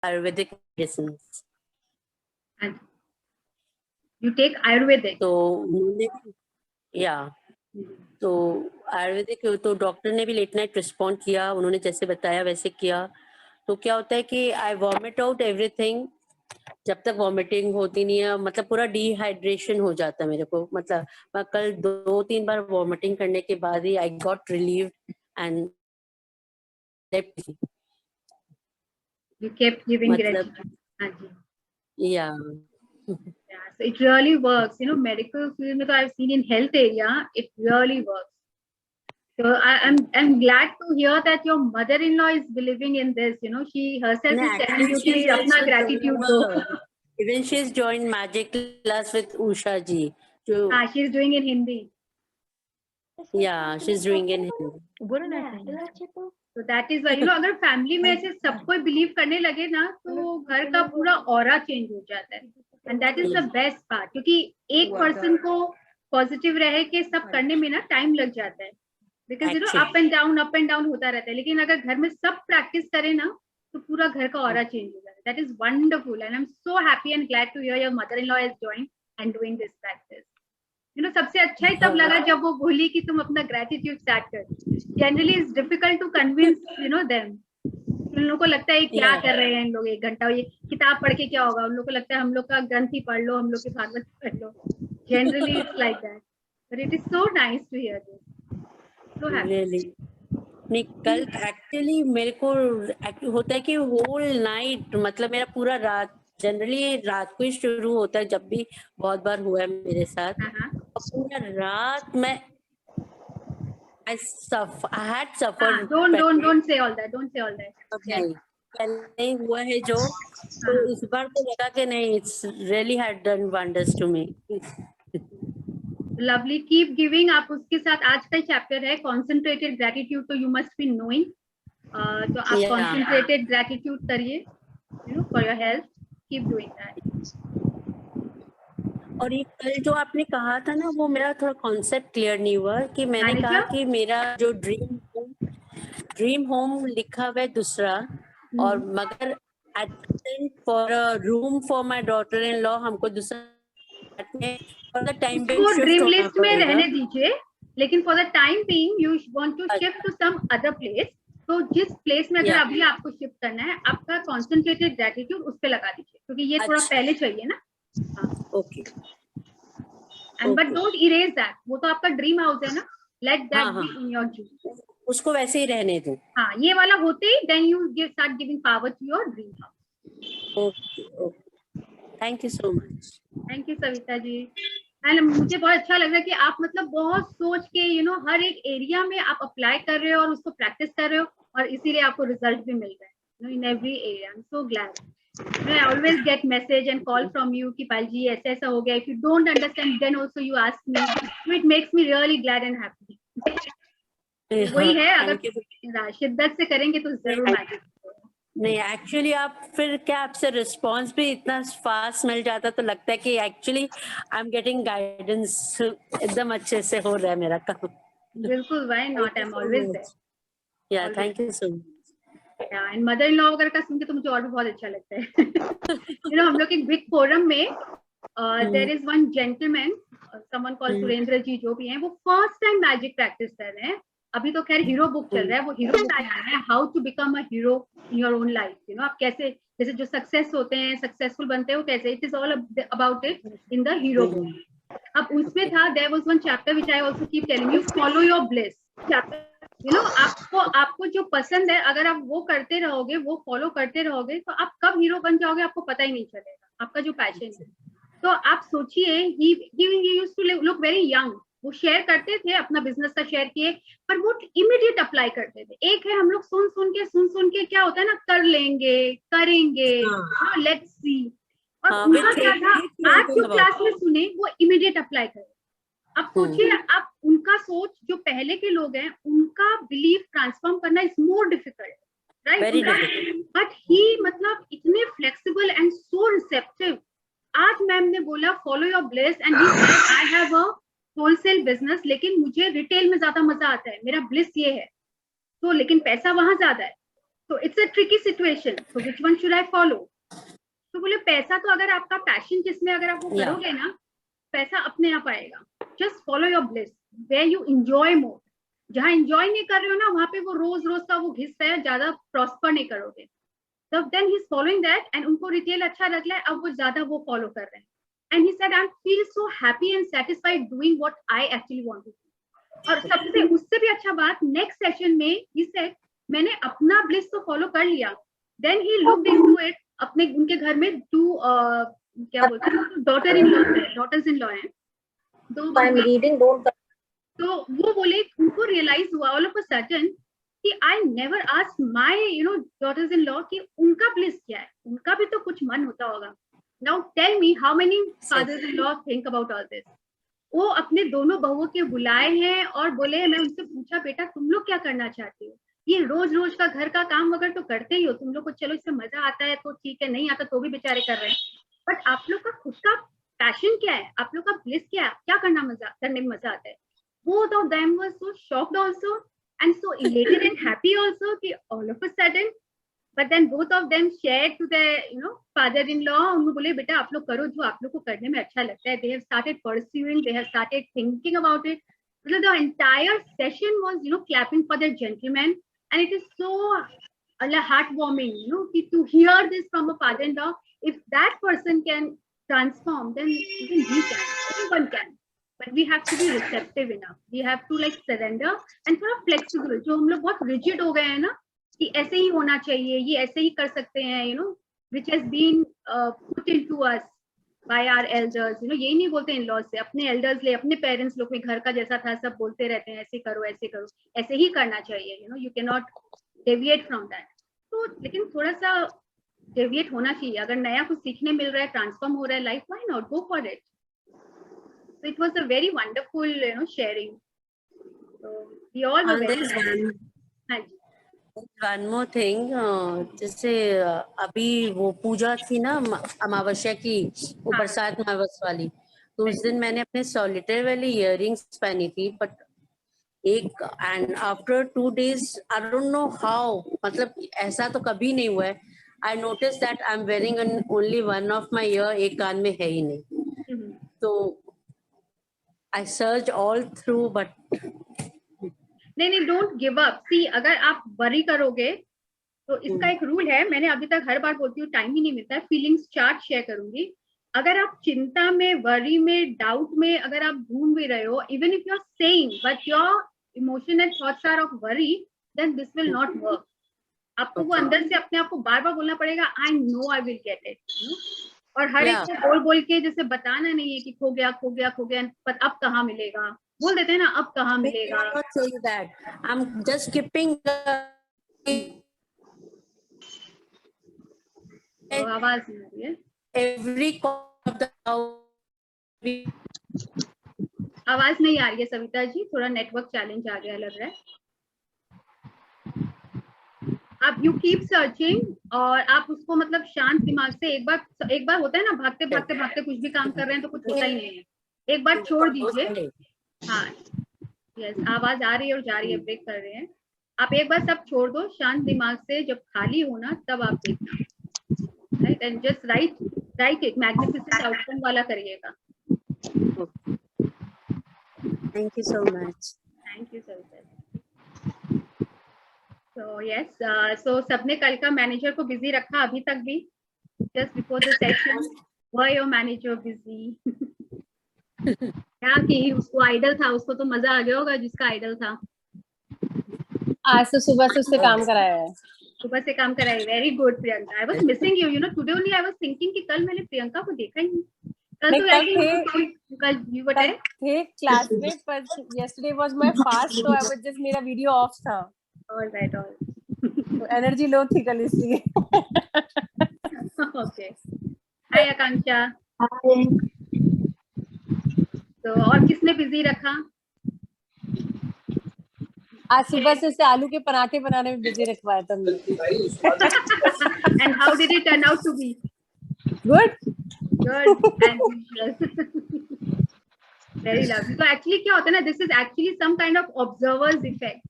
Ayurvedic medicines. And you take Ayurvedic. तो उन्होंने तो आयुर्वेदिक तो डॉक्टर ने भी लेट नाइट रिस्पॉन्ड किया, उन्होंने जैसे बताया वैसे किया। तो क्या होता है कि आई वॉमिट आउट एवरीथिंग, जब तक वॉमिटिंग होती नहीं है, मतलब पूरा डिहाइड्रेशन हो जाता है मेरे को। मतलब मैं कल 2-3 बार वॉमिटिंग करने के बाद ही I got relieved and You kept giving मतलब gratitude. हाँ जी. या Yeah, so it really works. You know, medical field में तो I've seen in health area, it really works. So I'm glad to hear that your mother-in-law is believing in this. You know, she herself is telling you कि अपना gratitude दो. Even she's joined magic class with Usha ji. हाँ, she's doing in Hindi. Yeah, she's doing in Hindi. So that is why, you know, अगर family में ऐसे सब कोई believe करने लगे ना, तो घर का पूरा ऑरा चेंज हो जाता है. And that is the best part, क्योंकि एक पर्सन को पॉजिटिव रहे के सब करने में ना टाइम लग जाता है, because you know up and down होता रहता है. लेकिन अगर घर में सब प्रैक्टिस करे ना, तो पूरा घर का ऑरा चेंज हो जाता है. That is wonderful and I am so happy and glad to hear your mother in law is joined and doing this practice. You know, सबसे अच्छा ही तब लगा जब वो बोली कि तुम अपना ग्रेटिट्यूड स्टार्ट कर. Generally it's difficult to convince you know them. उन लोगों को लगता है क्या कर रहे हैं इन लोग 1 घंटा, ये किताब पढ़ के क्या होगा. उन लोग को लगता है हम लोग का ग्रंथ ही पढ़ लो, हम लोग के भागवत पढ़ लो. Generally it's like that, but it is so nice to hear this. So happy. नहीं, कल एक्चुअली मेरे को होता है कि होल नाइट, मतलब मेरा पूरा रात, जनरली रात को ही शुरू होता है, जब भी बहुत बार हुआ है मेरे साथ. और पूरा रात मैं I had suffered. Don't say all that. Don't say all that. Okay. पहले हुआ है जो, तो इस बार तो लगा कि नहीं, it's really had done wonders to me. Lovely. Keep giving. आप उसके साथ आज का चैप्टर है concentrated gratitude, तो you must be knowing. तो आप concentrated gratitude करिए, you know, for your health. Keep doing that. और ये कल जो आपने कहा था ना, वो मेरा थोड़ा कॉन्सेप्ट क्लियर नहीं हुआ. कि मैंने कहा कि मेरा जो ड्रीम होम लिखा हुआ है दूसरा, और मगर for a room for my daughter in law हमको दूसरा for the time being dream list में रहने दीजिए, लेकिन for the time being you want to shift to some other place. तो जिस प्लेस में अगर अभी आपको शिफ्ट करना है, आपका कॉन्सेंट्रेटेड ग्रेटिट्यूड उस पे लगा दीजिए, क्योंकि ये थोड़ा पहले चाहिए ना. Okay. And but don't erase that. वो तो आपका ड्रीम हाउस है ना. Let that be in your dream. उसको वैसे ही रहने दो. हाँ, ये वाला होते ही then you start giving power to your dream house. Okay. Thank you so much. Thank you Savita ji. And मुझे बहुत अच्छा लग रहा है कि आप मतलब बहुत सोच के यू नो हर एक एरिया में आप अप्लाई कर रहे हो और उसको प्रैक्टिस कर रहे हो, और इसीलिए आपको रिजल्ट भी मिल रहा है in every area. I am so glad. I always get message and call from you कि पायल जी ऐसा ऐसा हो गया. If you don't understand, then also you ask me. So it makes me really glad and happy. वही है, अगर शिद्दत से करेंगे तो जरूर मैजिक. नहीं, एक्चुअली आप फिर क्या, आपसे रिस्पॉन्स भी इतना फास्ट मिल जाता, तो लगता है कि actually I am getting guidance, एकदम अच्छे से हो रहा है मेरा काम. बिल्कुल. Why not, I am always there. Yeah thank you so much. And mother in law वगैरह का सुन के तो मुझे और भी बहुत अच्छा लगता है. यू नो, हम लोग एक बिग फोरम में there is one gentleman, someone called Surendra ji, जो भी हैं, वो फर्स्ट टाइम मैजिक प्रैक्टिस कर रहे हैं. अभी तो खैर हीरो बुक चल रहा है, वो हीरो बताया है how to become a hero in your own life. You know, आप कैसे, जैसे जो सक्सेस होते हैं, सक्सेसफुल बनते हैं, वो कैसे, it is all about it in the hero book. अब उसमें था, there was one chapter which I also keep telling you, follow your bliss chapter. You know, आपको जो पसंद है, अगर आप वो करते रहोगे, वो फॉलो करते रहोगे, तो आप कब हीरो बन जाओगे आपको पता ही नहीं चलेगा, आपका जो पैशन है. तो आप सोचिए, he used to look very young. वो शेयर करते थे, अपना बिजनेस का शेयर किए, पर वो इमीडिएट अप्लाई करते थे. एक है हम लोग सुन के क्या होता है ना, कर लेंगे, करेंगे, लेट्स सी. और उनका क्या था, आज जो क्लास में सुने वो इमीडिएट अप्लाई करें. अब सोचिए, आप उनका सोच, जो पहले के लोग हैं, उनका बिलीफ ट्रांसफॉर्म करना is more difficult, right? But he मतलब इतने फ्लेक्सिबल एंड सो रिसेप्टिव. आज मैम ने बोला follow your bliss, and he said I have a wholesale business, लेकिन मुझे रिटेल में ज्यादा मजा आता है, मेरा ब्लिस ये है. तो लेकिन पैसा वहां ज्यादा है, So it's a tricky situation. So which one should I follow? तो बोले पैसा तो अगर आपका पैशन जिसमें अगर आप वो करोगे ना, पैसा अपने आप आएगा. Just follow your bliss where you enjoy more. जहाँ enjoy नहीं कर रहे हो ना, वहाँ पे वो रोज रोज का वो घिस है, ज्यादा prosper नहीं करोगे. So then he's following that and उनको रिटेल अच्छा लग रहा है, अब वो ज्यादा वो फॉलो कर रहे हैं. And he said, I feel so happy and satisfied doing what I actually want to do. और सबसे उससे भी अच्छा बात, नेक्स्ट सेशन में he said, मैंने अपना ब्लिस तो फॉलो कर लिया. Then he looked into it. अपने उनके घर में क्या बोलते हैं, डॉटर्स इन लॉ हैं. तो वो बोले उनको रियलाइज हुआ ऑल ऑफ अ सडन कि I never asked my daughters in law कि उनका ब्लिस क्या है, उनका भी तो कुछ मन होता होगा. Now tell me how many fathers in law think about all this. वो अपने दोनों बहुओं के बुलाए हैं और बोले, मैं उनसे पूछा बेटा तुम लोग क्या करना चाहते हो, ये रोज रोज का घर का काम वगैरह तो करते ही हो तुम लोग को, चलो इससे मजा आता है तो ठीक है, नहीं आता तो भी बेचारे कर रहे हैं, बट आप लोग का खुद का पैशन क्या है, आप लोग का ब्लिस क्या है, क्या करने में मजा आता है. Both of them were so shocked also and so elated and happy also कि all of a sudden, but then both of them shared to their father-in-law. उनको बोले बेटा आप लोग करो जो आप लोग को करने में अच्छा लगता है. They have started pursuing, they have started thinking about it. So the entire session was clapping for their gentleman, and it is so heartwarming to hear this from a father-in-law. If that person can transform, then even he can, everyone can. But we have to be receptive enough. We have to surrender and थोड़ा flexible. जो हम लोग बहुत rigid हो गए हैं ना कि ऐसे ही होना चाहिए, ये ऐसे ही कर सकते हैं, which has been put into us by our elders. यही नहीं बोलते इन लॉज से, अपने elders ले, अपने parents लोग में घर का जैसा था सब बोलते रहते हैं, ऐसे करो, ऐसे ही करना चाहिए. You cannot deviate from that. तो लेकिन थोड़ा सा deviate होना चाहिए. अगर नया कुछ सीखने मिल रहा है, transform हो रहा है life, why not go for it? So it was a very wonderful, sharing. So we all were very happy. One more thing, जैसे अभी वो पूजा थी ना अमावस्या की, वो बरसात मावस वाली, तो उस दिन मैंने अपने सॉलिटेयर वाली इयररिंग्स पहनी थी, but and after 2 days I don't know how, मतलब ऐसा तो कभी नहीं हुआ है, I notice that I am wearing only one of my year, एक कान में है ही नहीं. तो I searched all through, but नहीं, don't give up. See, अगर आप वरी करोगे तो इसका एक रूल है, मैंने अभी तक हर बार बोलती हूँ, टाइम ही नहीं मिलता है, फीलिंग्स चार्ट शेयर करूंगी. अगर आप चिंता में, वरी में, डाउट में अगर आप घूम भी रहे हो, even if you are saying but your emotion and thoughts are of worry, then this will not work. आपको वो अंदर से अपने आप को बार बार बोलना पड़ेगा, I know I will get it. और हर एक को बोल के जैसे बताना नहीं है कि खो गया, पर अब कहाँ मिलेगा, बोल देते हैं ना, अब कहाँ मिलेगा. I'm just skipping. आवाज नहीं आ रही है. आवाज नहीं आ रही है सविता जी, थोड़ा नेटवर्क चैलेंज आ गया लग रहा है. आप यू कीप सर्चिंग और आप उसको मतलब शांत दिमाग से एक बार होता है ना, भागते भागते कुछ भी काम कर रहे हैं तो कुछ होता ही नहीं है, एक बार छोड़ दीजिए. हाँ यस, आवाज आ रही है और जा रही है, ब्रेक कर रहे हैं. आप एक बार सब छोड़ दो, शांत दिमाग से जब खाली हो ना तब आप देखना, right, and just right it, magnificent outcome वाला करिएगा. Thank you so much. Thank you sir. So yes, so सबने कल का मैनेजर को बिजी रखा अभी तक भी, just before the session, why your manager busy? क्या कि उसको आइडल था, उसको तो मजा आ गया होगा जिसका आइडल था. आज तो सुबह से उससे काम कराया है. सुबह से काम कराया. Very good Priyanka. I was missing you. Today only I was thinking कि कल मैंने प्रियंका को देखा ही नहीं. कल you were there? थे क्लास में, पर yesterday was my fast, so I was just, मेरा वीडियो ऑफ था. All right. एनर्जी लो थी कल इसलिए. Okay. Hi आकांक्षा. तो और किसने बिजी रखा? आज सुबह से उसे आलू के पराठे बनाने में बिजी रखवाया था मैंने. And how did it turn out to be? Good. And very lovely. So actually क्या होता है ना, this is actually some kind of observer's effect.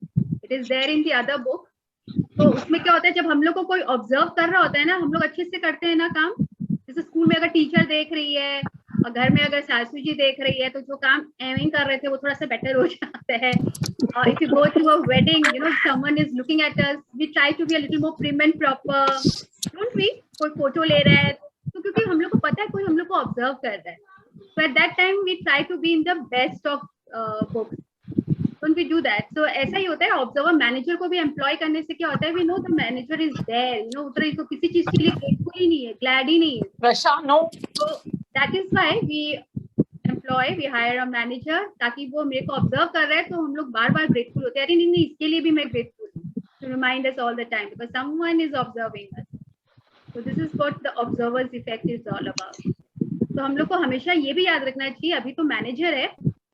It is there in the other book. तो उसमें क्या होता है, जब हम लोग को कोई ऑब्जर्व कर रहा होता है ना, हम लोग अच्छे से करते हैं ना काम। जैसे स्कूल में अगर टीचर देख रही है और घर में अगर सासू जी देख रही है, तो जो काम एवं कर रहे थे वो थोड़ा सा बेटर हो जाता है. If you go to a wedding, you know, someone is looking at us, we try to be a little more prim and proper, don't we? कोई फोटो ले रहा है तो क्योंकि हम लोग को पता है कोई हम लोग को ऑब्जर्व कर रहा है. So at that time we try to be in the best of books. Don't we do that? So ऐसा ही होता है. ऑब्जर्वर मैनेजर को भी एम्प्लॉय करने से क्या होता है, we know the manager is there, you know, उधर इसको किसी चीज के लिए ग्रेटफुल ही नहीं है, ग्लैड ही नहीं है. Rasha, no. So that is why we employ, we hire a manager, ताकि वो मेरे को ऑब्जर्व कर रहा है तो हम लोग बार बार ग्रेटफुल होते हैं. अरे नहीं, इसके लिए भी मैं ग्रेटफुल हूँ, to remind us all the time because someone is observing us. So this is what the observer's effect is all about. तो हम लोग को हमेशा ये भी याद रखना चाहिए, अभी तो मैनेजर है,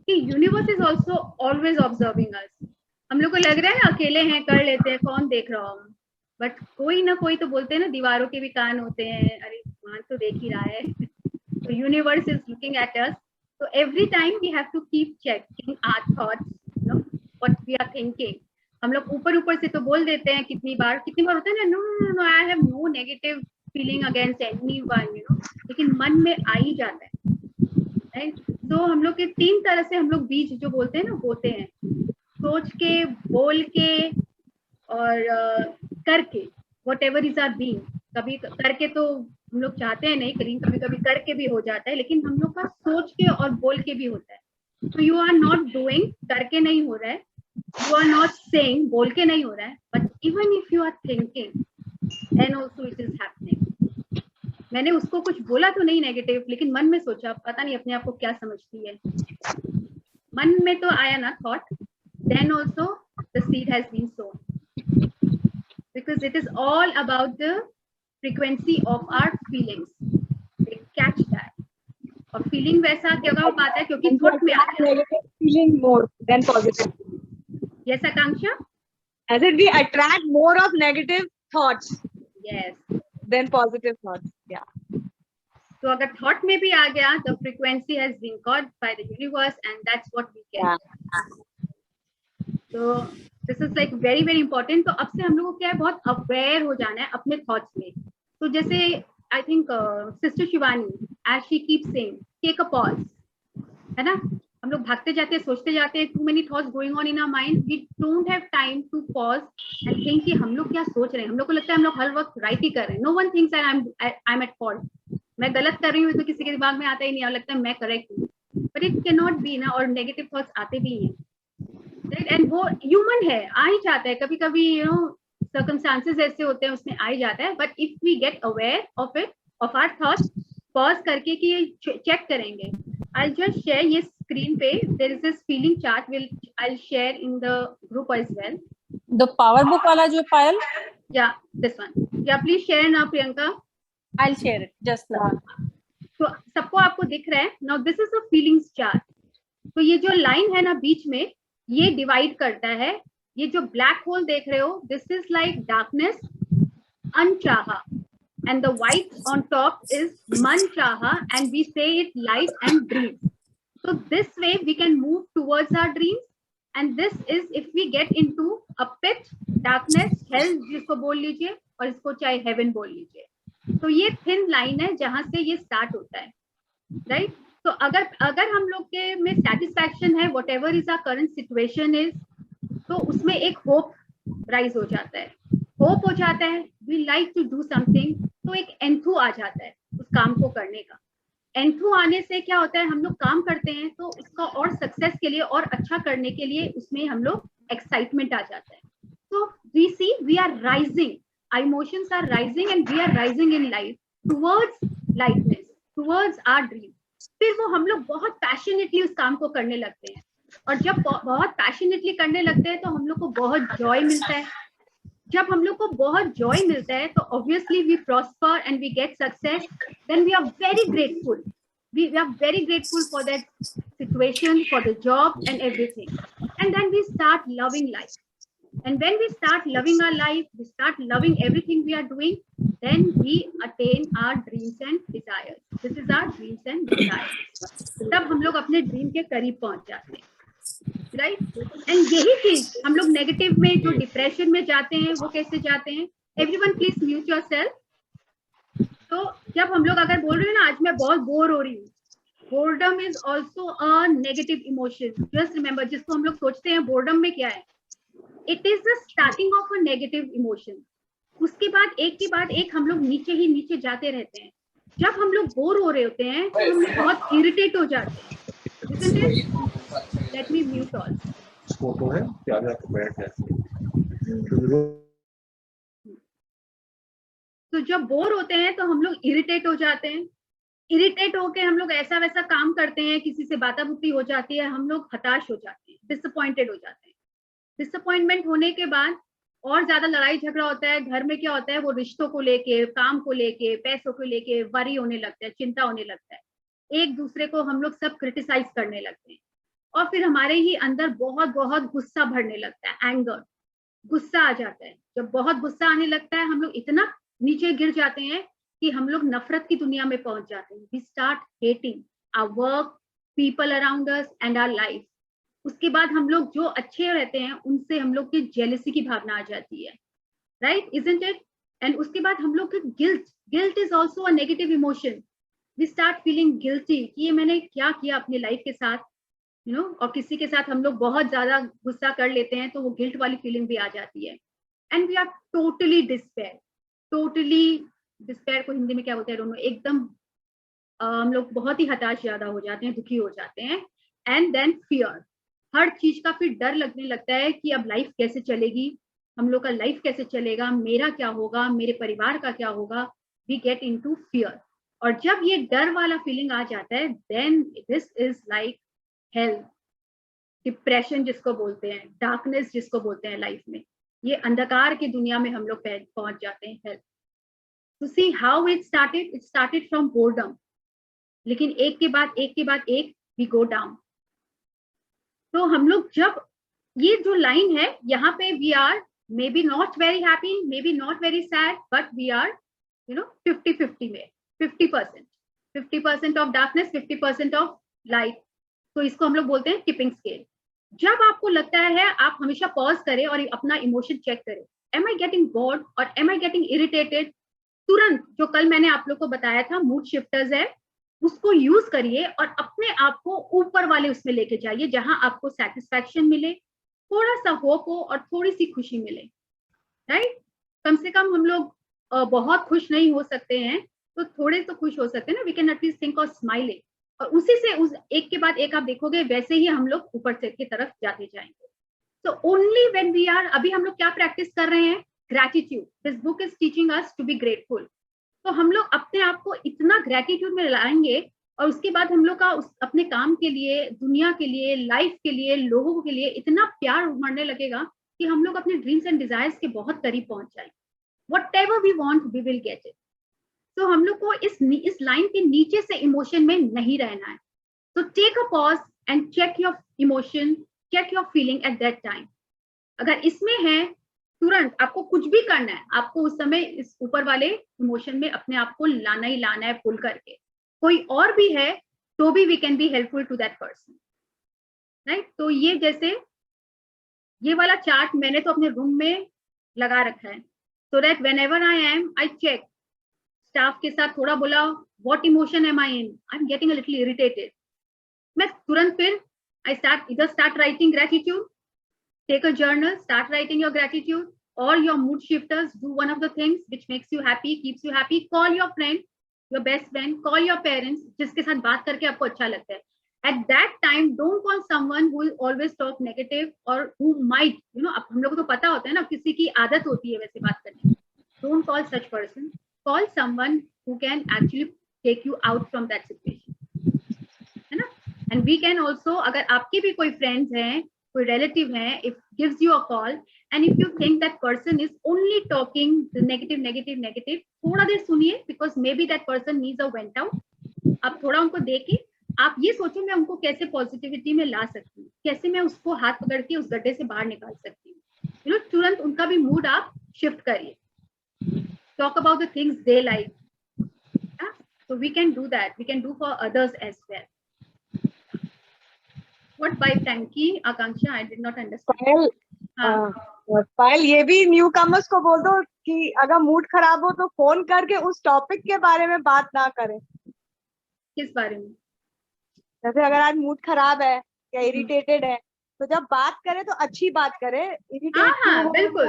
कि universe is also always observing us. हम लोग को लग रहा है ना अकेले हैं, कर लेते हैं, कौन देख रहा हूँ, बट कोई ना कोई तो बोलते हैं ना, दीवारों के भी कान होते हैं, अरे वहां तो देख ही रहा है. तो universe is looking at us. So every time we have to keep checking our thoughts, you know, what we are thinking. हम लोग ऊपर से तो बोल देते हैं, कितनी बार होता है ना, no, I have no negative feeling against anyone, you know, लेकिन मन में आ ही जाता है, right? तो हम लोग के 3 तरह से हम लोग बीज जो बोलते हैं ना, बोलते हैं, सोच के, बोल के और करके. whatever is our being. कभी करके तो हम लोग चाहते हैं नहीं, कभी कभी करके भी हो जाता है, लेकिन हम लोग का सोच के और बोल के भी होता है. तो यू आर नॉट डूइंग, करके नहीं हो रहा है, यू आर नॉट सेइंग, बोल के नहीं हो रहा है, but even if you are thinking then also it is happening. मैंने उसको कुछ बोला तो नहीं नेगेटिव, लेकिन मन में सोचा, पता नहीं अपने आप को क्या समझती है, मन में तो आया ना thought, then also the seed has been sown. Because it is all about the frequency of our feelings. They catch that. और feeling वैसा क्या आता है, क्योंकि thought में आता है. Feeling more than positive. Yes, Akanksha? As in we attract more of negative thoughts Yes. than positive thoughts. Yeah. तो अगर thought में भी आ गया, the frequency has been caught by the universe, and that's what we get. Yeah. So this is like very very important. तो अब से हम लोगों को क्या है, बहुत अवेयर हो जाना है अपने थॉट्स में. तो जैसे I think sister Shivani, as she keep saying, take a pause, है ना. हम लोग भागते जाते हैं, सोचते जाते हैं, too many thoughts going on in our mind, we don't have time to pause and think कि हम लोग क्या सोच रहे हैं. हम लोग को लगता है हम लोग हर वक्त राइट ही कर रहे हैं. No one thinks I am at fault. मैं गलत कर रही हूँ तो किसी के दिमाग में आता ही नहीं, और लगता है मैं करेक्ट हूँ, but it can not B ना. और नेगेटिव थॉट्स आते भी हैं, एंड वो ह्यूमन है, आ ही जाता है. कभी कभी यू नो सर्कमस्टांसेस ऐसे होते हैं, उसमें आ ही जाता है. But if we get aware of it, of our thoughts, pause करके कि ये चेक करेंगे. आई जस्ट शेयर ये स्क्रीन पे, there is this feeling chart, will I will share in the group as well. The power book वाला जो पायल, या this one, या प्लीज शेयर ना Priyanka. I'll share it just now. तो सबको आपको दिख रहा है. Now this is a feelings chart. तो ये जो लाइन है ना बीच में, ये डिवाइड करता है. ये जो ब्लैक होल देख रहे हो, दिस इज लाइक डार्कनेस, अनचाहा, and the white on top is मन चाहा, and we say it light and dream. So this way we can move towards our dreams, and this is if we get into a pit, darkness, hell जिसको बोल लीजिए, और इसको चाहे heaven बोल लीजिए. तो ये थिन लाइन है जहां से ये स्टार्ट होता है, राइट. तो अगर हम लोग के में सेटिस्फैक्शन है, whatever is our current situation is, तो उसमें एक होप राइज हो जाता है. होप हो जाता है, we like to do something, तो एक एंथू आ जाता है उस काम को करने का. एंथू आने से क्या होता है, हम लोग काम करते हैं तो उसका और सक्सेस के लिए और अच्छा करने के लिए उसमें हम लोग एक्साइटमेंट आ जाता है. तो we see we are rising, our emotions are rising and we are rising in life towards lightness, towards our dream. फिर वो हम लोग बहुत पैशनेटली उस काम को करने लगते हैं, और जब बहुत पैशनेटली करने लगते हैं तो हम लोग को बहुत जॉय मिलता है. जब हम लोग को बहुत जॉय मिलता है तो obviously we prosper and we get success. Then we are very grateful, we are very grateful for that situation, for the job and everything, and then we start loving life. And when we start loving our life, we start loving everything we are doing, then we attain our dreams and desires. This is our dreams and desires. तब हम लोग अपने dream के करीब पहुंच जाते हैं. Right. And यही चीज हम लोग नेगेटिव में जो डिप्रेशन में जाते हैं वो कैसे जाते हैं. Everyone please mute yourself. तो जब हम लोग अगर बोल रहे हैं ना आज मैं बहुत बोर हो रही हूँ, boredom is also a negative emotion. Just remember, जिसको हम लोग सोचते हैं बोर्डम में क्या है, it is the starting of a negative emotion. उसके बाद एक हम लोग नीचे ही नीचे जाते रहते हैं. जब हम लोग बोर हो रहे होते हैं तो हम लोग बहुत इरिटेट हो जाते हैं. Isn't it? Let me mute all. Photo है प्यारे आपको बैठ जाते. तो जब बोर होते हैं तो हम लोग इरिटेट हो जाते हैं. इरिटेट होके हम लोग ऐसा वैसा काम करते हैं, किसी से बाताबुती हो जाती है, हम लोग हताश हो जाते हैं, डिसअपॉइंटेड हो जाते हैं. डिसअपॉइंटमेंट होने के बाद और ज्यादा लड़ाई झगड़ा होता है. घर में क्या होता है, वो रिश्तों को लेके, काम को लेके, पैसों को लेके वरी होने लगता है, चिंता होने लगता है. एक दूसरे को हम लोग सब क्रिटिसाइज करने लगते हैं. और फिर हमारे ही अंदर बहुत बहुत गुस्सा भरने लगता है, एंगर, गुस्सा आ जाता है. जब बहुत गुस्सा आने लगता है हम लोग इतना नीचे गिर जाते हैं कि हम लोग नफरत की दुनिया में पहुंच जाते हैं. We start hating our work, people around us and our life. उसके बाद हम लोग जो अच्छे रहते हैं उनसे हम लोग की जेलसी की भावना आ जाती है. Right, isn't it? एंड उसके बाद हम लोग guilt is also a negative emotion. We start feeling guilty कि ये मैंने क्या किया अपनी लाइफ के साथ, यू नो. और किसी के साथ हम लोग बहुत ज्यादा गुस्सा कर लेते हैं तो वो गिल्ट वाली फीलिंग भी आ जाती है. And we are totally despair. को हिंदी में क्या बोलते हैं दोनों, एकदम हम लोग बहुत ही हताश ज्यादा हो जाते हैं, दुखी हो जाते हैं. एंड देन फियर, हर चीज का फिर डर लगने लगता है कि अब लाइफ कैसे चलेगी, हम लोग का लाइफ कैसे चलेगा, मेरा क्या होगा, मेरे परिवार का क्या होगा. We get into fear. और जब ये डर वाला फीलिंग आ जाता है, then this is like hell. Depression जिसको बोलते हैं, डार्कनेस जिसको बोलते हैं लाइफ में, ये अंधकार की दुनिया में हम लोग पहुंच जाते हैं. Hello. To see how it started from boredom. लेकिन एक के बाद एक we go down. तो हम लोग जब ये जो लाइन है यहाँ पे, we are maybe not very happy, maybe not very sad, but we are 50-50 में, 50% of darkness, 50% of light. तो इसको हम लोग बोलते हैं टिपिंग स्केल. जब आपको लगता है, आप हमेशा पॉज करें और अपना इमोशन चेक करें. Am I getting bored or am I getting irritated? तुरंत जो कल मैंने आप लोग को बताया था मूड शिफ्टर्स है, उसको यूज करिए और अपने आप को ऊपर वाले उसमें लेके जाइए जहां आपको सेटिस्फैक्शन मिले, थोड़ा सा होप हो और थोड़ी सी खुशी मिले. राइट. कम से कम हम लोग बहुत खुश नहीं हो सकते हैं तो थोड़े तो खुश हो सकते हैं ना. We can at least think of smiling. और उसी से उस एक के बाद एक आप देखोगे वैसे ही हम लोग ऊपर से की तरफ जाते जाएंगे. तो ओनली व्हेन वी आर, अभी हम लोग क्या प्रैक्टिस कर रहे हैं, gratitude. This book is teaching us to be grateful. तो हम लोग अपने आप को इतना ग्रैटिट्यूड में लाएंगे और उसके बाद हम लोग का अपने काम के लिए, दुनिया के लिए, लाइफ के लिए, लोगों के लिए इतना प्यार उमड़ने लगेगा कि हम लोग अपने ड्रीम्स एंड डिजायर्स के बहुत करीब पहुंच जाएंगे. Whatever we want we will get it. तो हम लोग को इस लाइन के नीचे से इमोशन में नहीं रहना है. तो take a pause and check your emotion, check your feeling at that time. अगर इसमें है, तुरंत आपको कुछ भी करना है, आपको उस समय इस ऊपर वाले इमोशन में अपने आप को लाना ही लाना है, पुल करके. कोई और भी है तो भी we can be helpful to that person. Right. तो ये जैसे ये वाला चार्ट मैंने तो अपने रूम में लगा रखा है, so that whenever I am, I check. Staff के साथ थोड़ा बोला, what emotion am I in, I am getting a little irritated. मैं तुरंत फिर I start writing gratitude. Take a journal, start writing your gratitude, or your mood shifters. Do one of the things which makes you happy, keeps you happy. Call your friend, your best friend, call your parents, जिसके साथ बात करके आपको अच्छा लगता है. At that time, don't call someone who will always talk negative or who might, अब हम लोग को तो पता होता है ना, किसी की आदत होती है वैसे बात करने की. Don't call such person. Call someone who can actually take you out from that situation. है ना? And we can also, अगर आपके भी कोई friends हैं, कोई रिलेटिव है, if gives you a call and if you think that person is only talking the negative, थोड़ा देर सुनिए, because maybe that person needs a vent out. आप थोड़ा उनको देके आप ये सोचो मैं उनको कैसे पॉजिटिविटी में ला सकती हूँ, कैसे मैं उसको हाथ पकड़ के उस गड्ढे से बाहर निकाल सकती हूँ. तुरंत उनका भी मूड आप शिफ्ट करिए. Talk about the things they like. So we can do that. We can do for others as well. What by Frankie? Akanksha, I did not understand. पायल, हाँ, पायल ये भी न्यू कमर्स को बोल दो कि अगर मूड खराब हो तो फोन करके उस टॉपिक के बारे में बात ना करें। किस बारे में? जैसे अगर आज मूड खराब है या इरिटेटेड है तो जब बात करें तो अच्छी बात करें। हाँ इरिटेट क्यों हाँ हो बिल्कुल,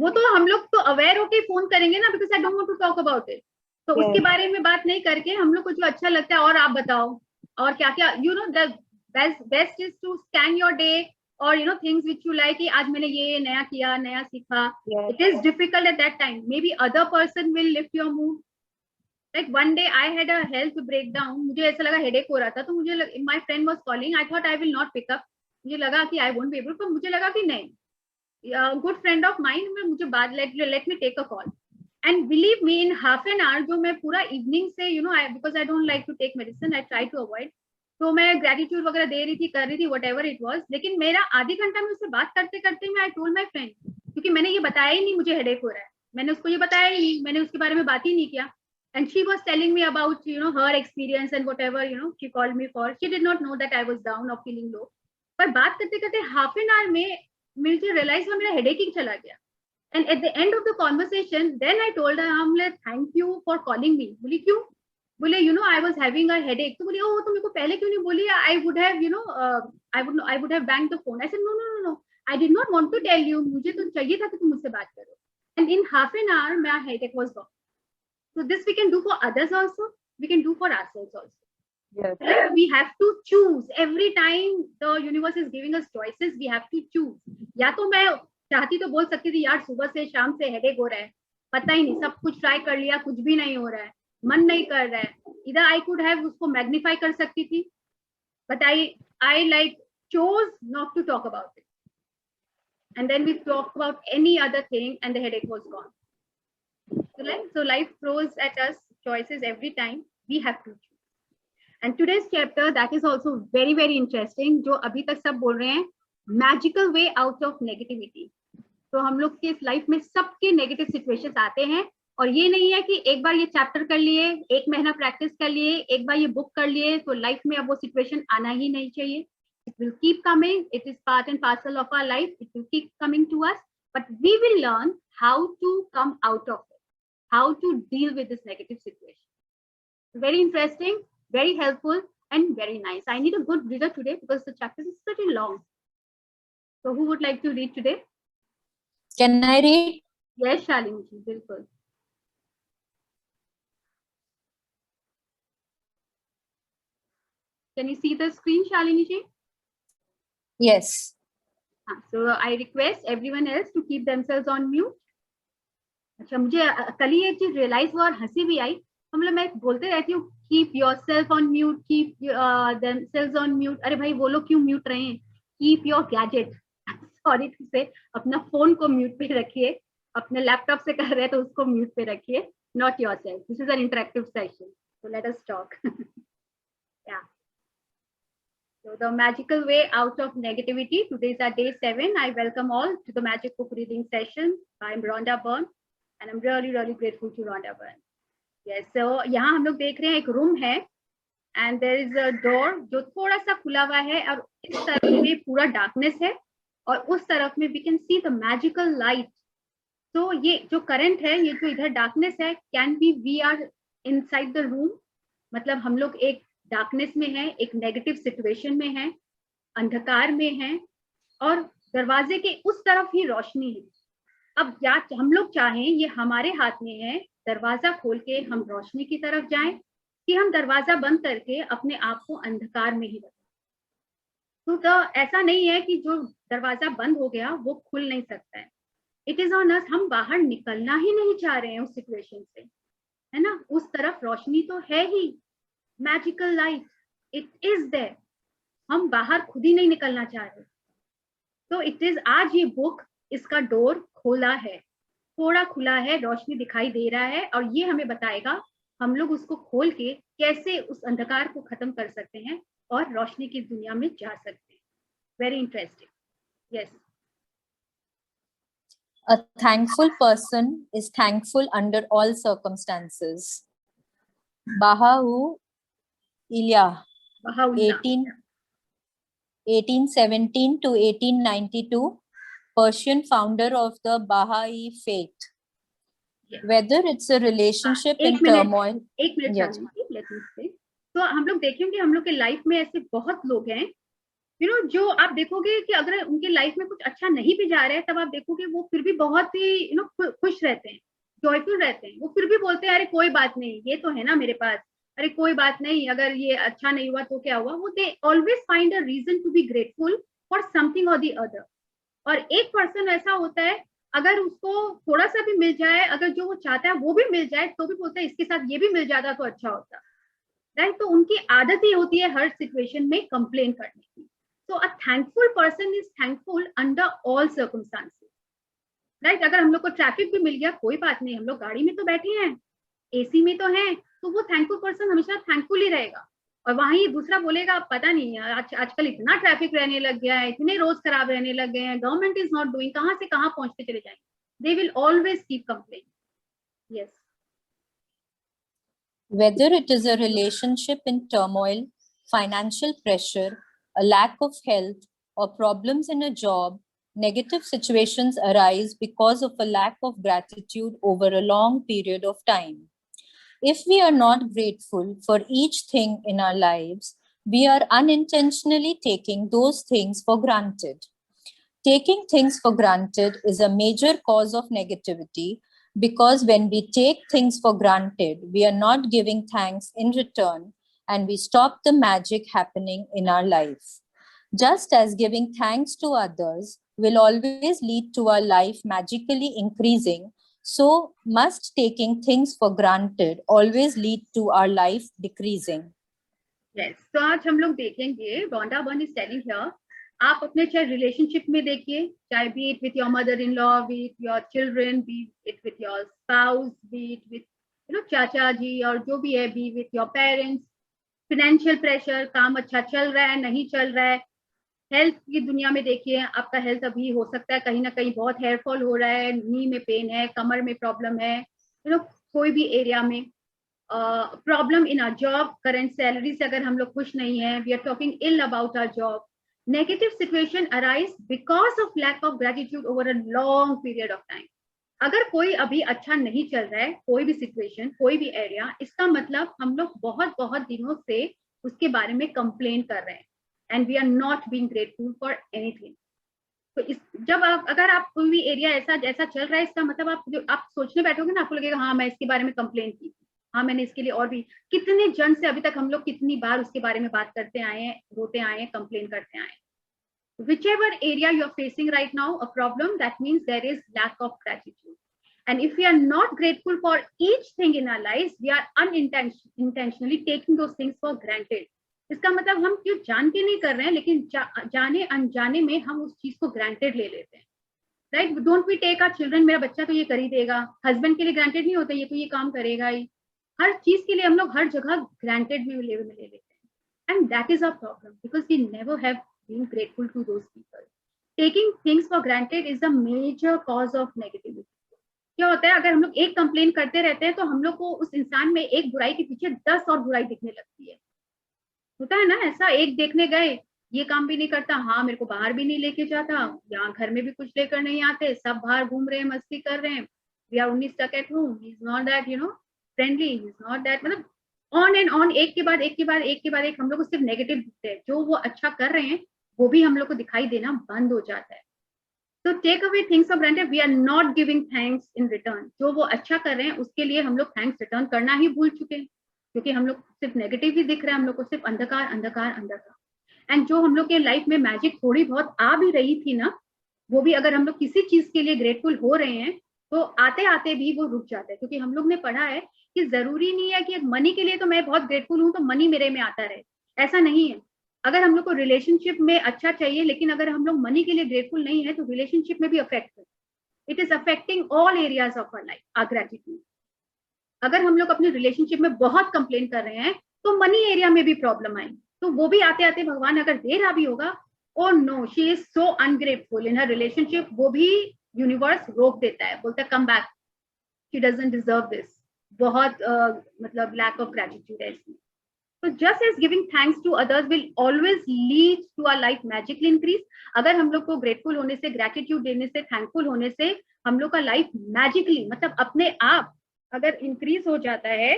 वो तो हम लोग तो अवेयर होके फोन करेंगे ना, because I don't want to talk about it. तो Yes. उसके बारे में बात नहीं करके हम लोग को जो अच्छा लगता है, और आप बताओ और क्या क्या, you know the best is to scan your day, और you know things which you like, कि आज मैंने ये नया किया, नया सीखा। Yes. It is difficult at that time, maybe other person will lift your mood. Like one day I had a health breakdown, मुझे ऐसा लगा हेडेक हो रहा था, तो मुझे my friend was calling, I thought I will not pick up, मुझे लगा कि आई वोंट बी एबल, पर मुझे लगा कि नहीं, गुड फ्रेंड ऑफ माइंड में मुझे बात, let me take a call, and believe me in half an hour, जो मैं पूरा इवनिंग से you know I, because I don't like to take medicine, I try to avoid, तो मैं gratitude वगैरह दे रही थी, कर रही थी, वट एवर इट वॉज, लेकिन मेरा आधी घंटा में उससे बात करते करते मैं आई टोल्ड माई फ्रेंड, क्योंकि मैंने ये बताया ही नहीं मुझे हेडेक हो रहा है, मैंने उसको ये बताया ही नहीं, मैंने उसके बारे में बात ही नहीं किया, and she was telling me about you know her experience and whatever, you know she called me for, she did not know that I was down or feeling low, पर बात करते करते हाफ एन आवर में मुझे realise हुआ मेरा headache ही चला गया, and at the end of the conversation then I told her, I'm like thank you for calling me, बोली क्यों, बोले you know I was having a headache, तो बोली oh तो मेरे को पहले क्यों नहीं बोली, I would have you know I would have banged the phone, I said no I did not want to tell you, मुझे तो चाहिए था कि तुम मुझसे बात करो, and in half an hour my headache was gone. So this we can do for others also, we can do for ourselves also. Yes. Like we have to choose every time the universe is giving us choices, we have to choose. या तो मैं चाहती तो बोल सकती थी यार सुबह से शाम से हेडेक हो रहा है, पता ही नहीं, सब कुछ ट्राई कर लिया, कुछ भी नहीं हो रहा है, मन नहीं कर रहा है, इधर आई कुड हैव उसको मैग्नीफाई कर सकती थी, but I like chose not to talk about it, and then we talked about any other thing and the headache was gone. So life throws at us choices every time, we have to choose. And today's chapter that is also very very interesting, जो अभी तक सब बोल रहे हैं magical way out of negativity. तो हम लोग के लाइफ में सबके नेगेटिव सिचुएशंस आते हैं, और ये नहीं है कि एक बार ये चैप्टर कर लिए, एक महीना प्रैक्टिस कर लिए, एक बार ये बुक कर लिए तो लाइफ में अब वो सिचुएशन आना ही नहीं चाहिए। It will keep coming, it is part and parcel of our life, it will keep coming to us, but we will learn how to come out of it, how to deal with this negative situation. Very interesting, very helpful, and very nice. I need a good reader today because the chapter is pretty long. So who would like to read today? Can I read? Yes, Shalini ji, bilkul. Can you see the screen, Shalini ji? Yes. So I request everyone else to keep themselves on mute. अच्छा, मुझे कल ही एक चीज realise हुआ और हंसी भी आई, मतलब मैं बोलते रहती हूँ keep yourself on mute, keep themselves on mute, अरे भाई वो लोग क्यों म्यूट रहे हैं, keep your gadget, sorry to say, अपना फोन को म्यूट पे रखिए, अपने लैपटॉप से कर रहे हैं तो उसको म्यूट पे रखिए, not yourself, this is an interactive session, so let us talk. या So the magical way out of negativity. Today is our day 7. I welcome all to the magic book reading session. I'm Rhonda Byrne, and I'm really grateful to Rhonda Byrne. Yes, so यहाँ हम लोग देख रहे हैं एक room है, and there is a door जो थोड़ा सा खुला हुआ है, और इस तरफ में पूरा डार्कनेस है, और उस तरफ में we can see the magical light. तो ये जो करंट है, ये जो इधर डार्कनेस है, can be we are inside the room, मतलब हम लोग एक डार्कनेस में है, एक नेगेटिव सिचुएशन में है, अंधकार में है, और दरवाजे के उस तरफ ही रोशनी है। अब या हम लोग चाहें, ये हमारे हाथ में है, दरवाजा खोल के हम रोशनी की तरफ जाएं, कि हम दरवाजा बंद करके अपने आप को अंधकार में ही रखें। तो ऐसा नहीं है कि जो दरवाजा बंद हो गया वो खुल नहीं सकता है, इट इज ऑन अस, हम बाहर निकलना ही नहीं चाह रहे हैं उस सिचुएशन से, है ना, उस तरफ रोशनी तो है ही, magical light, it is there, हम बाहर खुद ही नहीं निकलना चाह रहे। तो इट इज, आज ये बुक इसका डोर खोला है, थोड़ा खुला है, रोशनी दिखाई दे रहा है, और ये हमें बताएगा हम लोग उसको खोल के कैसे उस अंधकार को खत्म कर सकते हैं और रोशनी की दुनिया में जा सकते हैं। Very interesting. Yes. A thankful person is thankful under all circumstances. Baha'u'llah, 18 1817 to 1892, Persian founder of the Baha'i faith. Yes. Whether it's a relationship in एक minute turmoil. Yes. जानूंगी, let me say. तो हम लोग देखेंगे हम लोग के life में ऐसे बहुत लोग हैं जो आप देखोगे कि अगर उनके लाइफ में कुछ अच्छा नहीं भी जा रहा है, तब आप देखोगे वो फिर भी बहुत ही खुश रहते हैं, जॉयफुल रहते हैं। वो फिर भी बोलते हैं अरे कोई बात नहीं, ये तो है ना मेरे पास, अरे कोई बात नहीं, अगर ये अच्छा नहीं हुआ तो क्या हुआ। वो they always find a reason to be grateful for something और द अदर। और एक पर्सन ऐसा होता है, अगर उसको थोड़ा सा भी मिल जाए, अगर जो वो चाहता है वो भी मिल जाए, तो भी बोलता है इसके साथ ये भी मिल जाता तो अच्छा होता, राइट। तो उनकी आदत ही होती है हर सिचुएशन में कंप्लेन करने की। So a thankful person is thankful under all circumstances, right? अगर हम लोग को ट्रैफिक भी मिल गया, कोई बात नहीं, हम लोग गाड़ी में तो बैठे हैं, एसी में तो हैं, तो वो थैंकफुल पर्सन हमेशा थैंकफुल ही रहेगा। और वहीं दूसरा बोलेगा पता नहीं आजकल इतना ट्रैफिक रहने लग गया है, इतने रोड खराब रहने लग गए हैं, गवर्नमेंट इज नॉट डूइंग, कहाँ से कहाँ पहुंचते चले जाएंगे। They will always keep complaining. Yes. Whether it is a relationship in turmoil, financial pressure, a lack of health, or problems in a job, negative situations arise because of a lack of gratitude over a long period of time. If we are not grateful for each thing in our lives, we are unintentionally taking those things for granted. Taking things for granted is a major cause of negativity, because when we take things for granted, we are not giving thanks in return, and we stop the magic happening in our life. Just as giving thanks to others will always lead to our life magically increasing, so must taking things for granted always lead to our life decreasing. Yes. तो आज हम लोग देखेंगे, Rhonda Byrne is telling here, आप अपने चाहे relationship में देखिए, चाहे B it with your mother in law, B it your children, B it with your spouse, B it with चाचा जी और जो भी है, B with your parents, financial pressure, काम अच्छा चल रहा है नहीं चल रहा है, हेल्थ की दुनिया में देखिए, आपका हेल्थ अभी हो सकता है कहीं ना कहीं बहुत हेयर फॉल हो रहा है, नी में पेन है, कमर में प्रॉब्लम है, कोई भी एरिया में problem in our job, current salary से अगर हम लोग खुश नहीं है, we are talking ill about our job, negative situation arise because of lack of gratitude over a long period of time. अगर कोई अभी अच्छा नहीं चल रहा है, कोई भी सिचुएशन, कोई भी एरिया, इसका मतलब हम लोग बहुत बहुत दिनों से उसके बारे में कंप्लेन कर रहे हैं, and we are not being grateful for anything. तो जब अगर आप कोई भी एरिया ऐसा चल रहा है, इसका मतलब आप सोचने बैठोगे ना, आपको लगेगा हाँ मैं इसके बारे में कंप्लेन की, हाँ मैंने इसके लिए और भी कितने जन से अभी तक हम लोग कितनी बार उसके बारे में बात करते आए हैं, रोते आए हैं, कंप्लेन करते आए हैं। Whichever area you are facing right now a problem, that means there is lack of gratitude, and if we are not grateful for each thing in our lives, we are unintentionally taking those things for granted. इसका मतलब हम क्यों जान के नहीं कर रहे हैं, लेकिन जाने अनजाने में हम उस चीज को ग्रांटेड ले लेते हैं, right. Don't we take our children, मेरा बच्चा तो ये कर ही देगा, हस्बैंड के लिए ग्रांटेड नहीं होता, ये तो ये काम करेगा ही, हर चीज के लिए हम लोग हर जगह ग्रांटेड में ले लेते हैं, and that is a problem because we never have been grateful to those people. Taking things for granted is the major cause of negativity. क्या होता है, अगर हम लोग एक कंप्लेन करते रहते हैं तो हम लोग को उस इंसान में एक बुराई के पीछे 10 और बुराई दिखने लगती है। होता है ना ऐसा, एक देखने गए, ये काम भी नहीं करता, हाँ मेरे को बाहर भी नहीं लेके जाता, यहाँ घर में भी कुछ लेकर नहीं आते, सब बाहर घूम रहे हैं, मस्ती कर रहे हैं, we are only stuck at home, he is not that friendly, he is not that, मतलब ऑन एंड ऑन, एक के बाद एक के बाद एक के बाद एक हम लोग को सिर्फ नेगेटिव दिखते हैं। जो वो अच्छा कर रहे हैं वो भी हम लोग को दिखाई देना बंद हो जाता है। तो take away things for granted, we are not giving thanks in return. जो वो अच्छा कर रहे हैं उसके लिए हम लोग थैंक्स रिटर्न करना ही भूल चुके हैं, क्योंकि हम लोग सिर्फ नेगेटिव ही दिख रहा है, हम लोग को सिर्फ अंधकार अंधकार अंधकार। एंड जो हम लोग के लाइफ में मैजिक थोड़ी बहुत आ भी रही थी ना, वो भी अगर हम लोग किसी चीज के लिए ग्रेटफुल हो रहे हैं तो आते आते भी वो रुक जाता है, क्योंकि हम लोग ने पढ़ा है कि जरूरी नहीं है कि मनी के लिए तो मैं बहुत ग्रेटफुल हूँ तो मनी मेरे में आता रहे, ऐसा नहीं है। अगर हम लोग को रिलेशनशिप में अच्छा चाहिए, लेकिन अगर हम लोग मनी के लिए ग्रेटफुल नहीं है तो रिलेशनशिप में भी अफेक्ट है। It is affecting all areas of our life, our gratitude. अगर हम लोग अपने रिलेशनशिप में बहुत कंप्लेन कर रहे हैं तो मनी एरिया में भी प्रॉब्लम आएगी, तो वो भी आते आते भगवान अगर दे रहा भी होगा, oh no she is so ungrateful in her relationship, वो भी यूनिवर्स रोक देता है, बोलता है come back, she doesn't deserve this. बहुत मतलब लैक ऑफ ग्रेटिट्यूड है इसमें। So just as giving thanks to others will always lead to our life magically increase, अगर हम लोग को grateful होने से, gratitude देने से, thankful होने से हम लोग का life magically मतलब अपने आप अगर increase हो जाता है,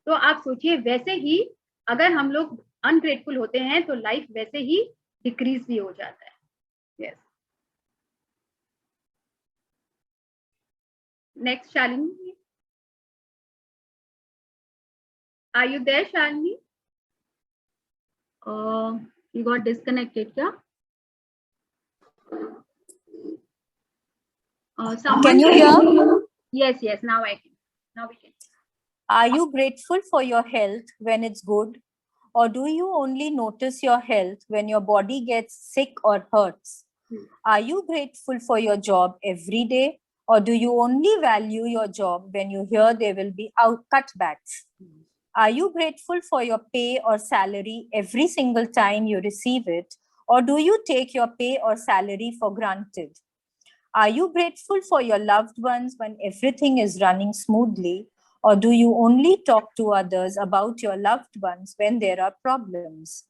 तो आप सोचिए वैसे ही अगर हम लोग ungrateful होते हैं तो life वैसे ही decrease भी हो जाता है. Yes. Next, Shalini. Are you there, Shalini? You got disconnected, yeah? Can you hear? Yes, now I can. Now we can. Are you grateful for your health when it's good? Or do you only notice your health when your body gets sick or hurts? Are you grateful for your job every day? Or do you only value your job when you hear there will be cutbacks? Are you grateful for your pay or salary every single time you receive it? Or do you take your pay or salary for granted? Are you grateful for your loved ones when everything is running smoothly? Or do you only talk to others about your loved ones when there are problems?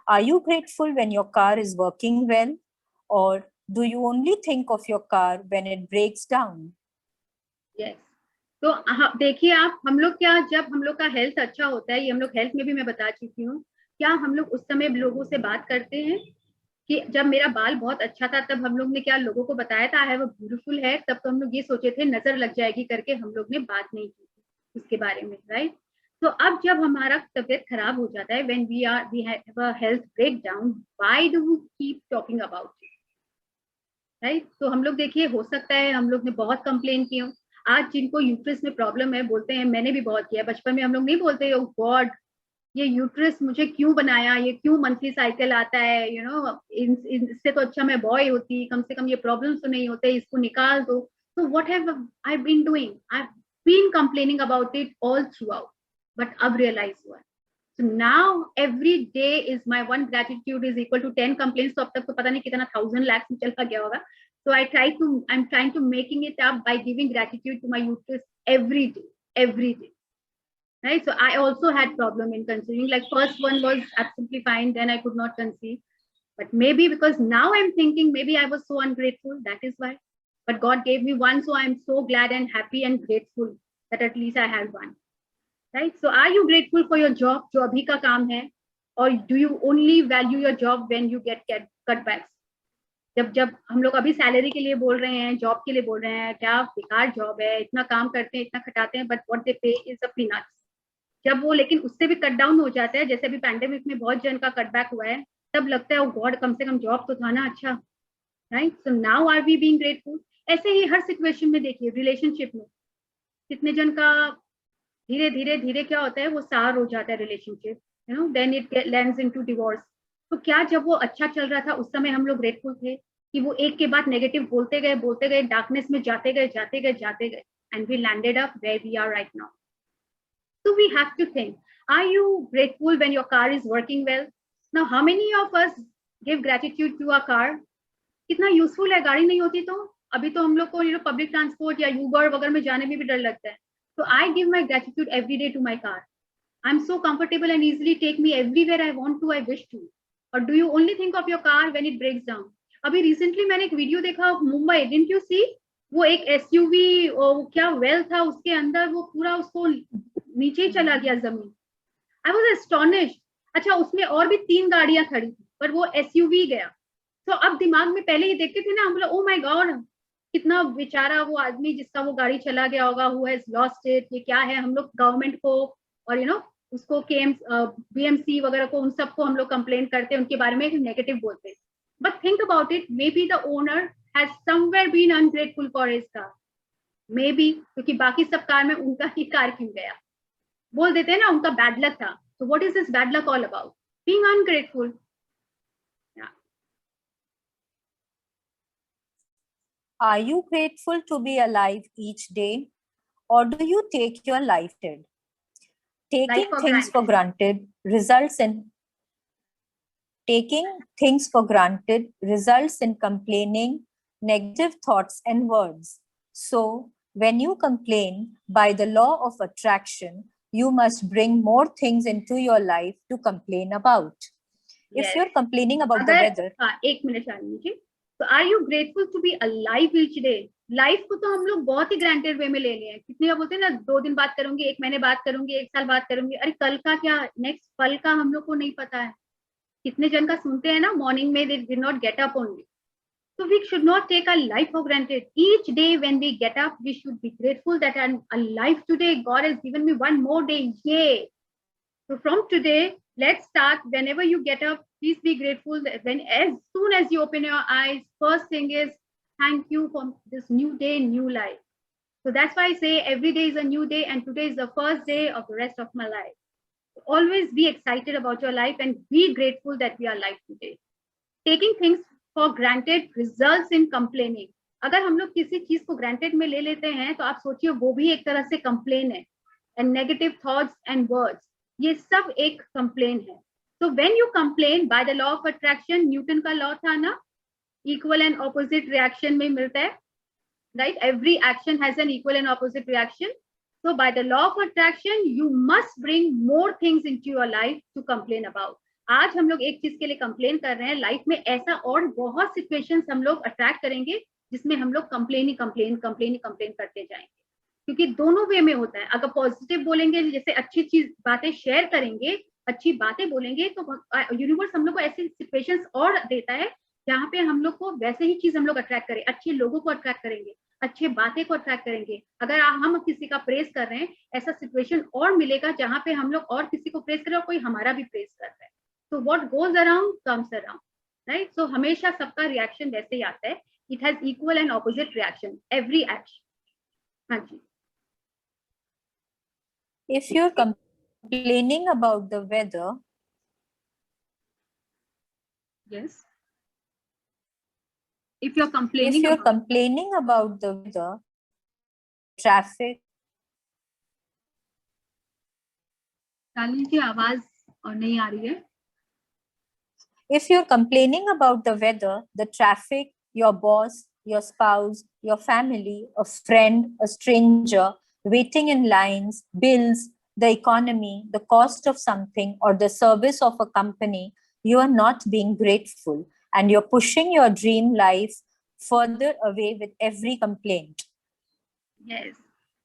Are you grateful when your car is working well? Or do you only think of your car when it breaks down? Yes. तो देखिए आप हम लोग क्या जब हम लोग का हेल्थ अच्छा होता है, ये हम लोग हेल्थ में भी मैं बता चुकी हूँ, क्या हम लोग उस समय लोगों से बात करते हैं कि जब मेरा बाल बहुत अच्छा था तब हम लोग ने क्या लोगों को बताया था I have a beautiful hair, तब तो हम लोग ये सोचे थे नजर लग जाएगी करके हम लोग ने बात नहीं की थी उसके बारे में, राइट? तो अब जब हमारा तबीयत खराब हो जाता है, when we have a health breakdown, why do we keep talking about it, right? तो हम लोग देखिए हो सकता है हम लोग ने बहुत कंप्लेन की हो, आज जिनको यूट्रस में प्रॉब्लम है बोलते हैं, मैंने भी बहुत किया, बचपन में हम लोग नहीं बोलते ओ गॉड ये यूट्रस मुझे क्यों बनाया, ये क्यों मंथली साइकिल आता है, यू नो इससे तो अच्छा मैं बॉय होती, कम से कम ये प्रॉब्लम्स तो नहीं होते, इसको निकाल दो. So what have I been doing? I've been complaining about it all throughout, but अब realize हुआ. So now every day is my one gratitude is equal to 10 complaints. तो अब तक तो पता नहीं कितना 1000 lakhs में चला गया होगा. So I'm trying to making it up by giving gratitude to my uterus every day. Right? So I also had problem in conceiving. Like first one was absolutely fine, then I could not conceive. But maybe because now I'm thinking maybe I was so ungrateful, that is why. But God gave me one, so I'm so glad and happy and grateful that at least I had one. Right? So are you grateful for your job? जो अभी का काम है, or do you only value your job when you get cutbacks? जब हम लोग अभी salary के लिए बोल रहे हैं, जॉब के लिए बोल रहे हैं, क्या बेकार जॉब है, इतना काम करते हैं, इतना खटाते हैं, बट व्हाट दे पे इज अ पीनट्स. जब वो लेकिन उससे भी कट डाउन हो जाता है, जैसे अभी पैंडेमिक में बहुत जन का कटबैक हुआ है, तब लगता है ओ गॉड कम से कम जॉब तो था ना अच्छा, right? So now are we being grateful. ऐसे ही हर सिचुएशन में देखिए, रिलेशनशिप में कितने जन का धीरे क्या होता है, वो सार हो जाता है relationship, you know, then it lands into divorce. तो क्या जब वो अच्छा चल रहा था उस समय हम लोग ग्रेटफुल थे कि वो एक के बाद नेगेटिव बोलते गए, डार्कनेस में जाते गए and we landed up where we are right now. So we have to think, are you grateful when your car is working well? Now, how many of us give gratitude to our car? कितना useful है, गाड़ी नहीं होती तो अभी तो हम लोग को पब्लिक ट्रांसपोर्ट या यूबर वगैरह में जाने में भी डर लगता है. So I give my gratitude every day to my car. I'm so comfortable and easily take me everywhere I want to, I wish to. Or do you only think of your car when it breaks down? अभी recently मैंने एक video देखा Mumbai, didn't you see? वो एक SUV क्या well था, उसके अंदर वो पूरा उसको नीचे ही चला गया जमीन. I was astonished. अच्छा उसमें और भी 3 गाड़ियां खड़ी थी पर वो SUV गया. तो अब दिमाग में पहले ये देखते थे ना हम लोग, ओ माय गॉड कितना बेचारा वो आदमी जिसका वो गाड़ी चला गया होगा, हु हैज लॉस्ट इट, ये क्या है. हम लोग गवर्नमेंट को और यू नो उसको BMC वगैरह को, उन सबको हम लोग कंप्लेन करते हैं, उनके बारे में नेगेटिव बोलते हैं. But think about it, maybe the owner has somewhere been ungrateful for his car, maybe, क्योंकि बाकी सब कार में उनका ही कार क्यों गया. बोल देते हैं ना उनका बैड लक था. So what is this bad luck all about? Being ungrateful. Yeah. Are you grateful to be alive each day, or do you take your life dead? Taking things for granted results in complaining, negative thoughts and words. So when you complain, by the law of attraction, you must bring more things into your life to complain about. If Yes. you're complaining about the अगर weather, हाँ, एक minute Shalini ji, तो are you grateful to be alive each day? Life को तो हम लोग बहुत ही granted वे में ले लिए हैं। कितने बार बोलते हैं ना, 2 दिन बात करूंगी, 1 महीने बात करूंगी, 1 साल बात करूंगी, अरे कल का क्या, नेक्स्ट पल का हम लोग को नहीं पता है। कितने जन का सुनते हैं ना, मॉर्निंग में they did not get up only. So we should not take our life for granted. Each day when we get up, we should be grateful that I'm alive today. God has given me one more day. Yay! So from today, let's start. Whenever you get up, please be grateful that when as soon as you open your eyes, first thing is thank you for this new day, new life. So that's why I say every day is a new day, and today is the first day of the rest of my life. Always be excited about your life and be grateful that we are alive today. Taking things for granted results in complaining. अगर हम लोग किसी चीज को granted में ले लेते हैं तो आप सोचिए वो भी एक तरह से complain है, and negative thoughts and words, ये सब एक complain है. So when you complain, by the law of attraction, Newton का law था ना, equal and opposite reaction में मिलता है, right? Every action has an equal and opposite reaction. So by the law of attraction, you must bring more things into your life to complain about. आज हम लोग एक चीज के लिए कंप्लेन कर रहे हैं, लाइफ में ऐसा और बहुत सिचुएशंस हम लोग अट्रैक्ट करेंगे जिसमें हम लोग कंप्लेन करते जाएंगे, क्योंकि दोनों वे में होता है. अगर पॉजिटिव बोलेंगे, जैसे अच्छी चीज बातें शेयर करेंगे, अच्छी बातें बोलेंगे, तो यूनिवर्स हम लोग को ऐसी सिचुएशंस और देता है जहाँ पे हम लोग को वैसे ही चीज हम लोग अट्रैक्ट करें, अच्छे लोगों को अट्रैक्ट करेंगे, अच्छे बातें को अट्रैक्ट करेंगे. अगर हम किसी का प्रेस कर रहे हैं, ऐसा सिचुएशन और मिलेगा जहाँ पे हम लोग और किसी को प्रेस करें और कोई हमारा भी प्रेस कर रहा है. So what goes around comes around, right? So हमेशा सबका रिएक्शन वैसे ही आता है. It has equal and opposite reaction every action. हाँ जी. if you're complaining about the weather, Yes. If you're complaining about the weather, traffic, Shalini जी आवाज और नहीं आ रही है. if you're complaining about the weather, the traffic, your boss, your spouse, your family, a friend, a stranger, waiting in lines, bills, the economy, the cost of something, or the service of a company, you are not being grateful, and you're pushing your dream life further away with every complaint. Yes.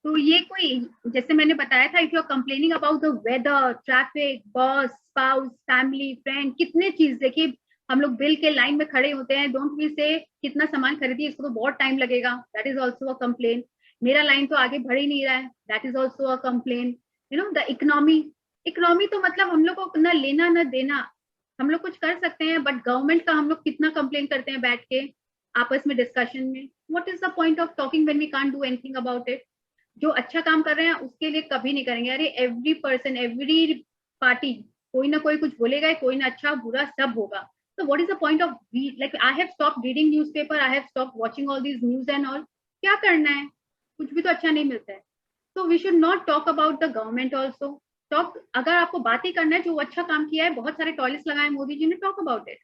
तो ये कोई, जैसे मैंने बताया था, if you're complaining about the weather, traffic, boss, spouse, family, friend, कितने चीज. देखिए हम लोग बिल के लाइन में खड़े होते हैं, डोंट वी से कितना सामान खरीदिए, इसको तो बहुत टाइम लगेगा, that is also a complain. मेरा लाइन तो आगे बढ़ ही नहीं रहा है, that is also a complain. You know, the economy तो मतलब हम लोग को ना लेना ना देना, हम लोग कुछ कर सकते हैं, बट गवर्नमेंट का हम लोग कितना कंप्लेन करते हैं बैठ के आपस में डिस्कशन में. What is the point of talking when we can't do anything about it? जो अच्छा काम कर रहे हैं उसके लिए कभी नहीं करेंगे. अरे एवरी पर्सन, एवरी पार्टी, कोई ना कोई कुछ बोलेगा, कोई ना अच्छा बुरा सब होगा. So what is the point of like I have stopped reading newspaper, I have stopped watching all these news and all. क्या करना है? कुछ भी तो अच्छा नहीं मिलता है. So we should not talk about the government also. Talk, अगर आपको बात ही करना है, जो अच्छा काम किया है, बहुत सारे टॉयलेट्स लगाए मोदी जी ने, talk about it.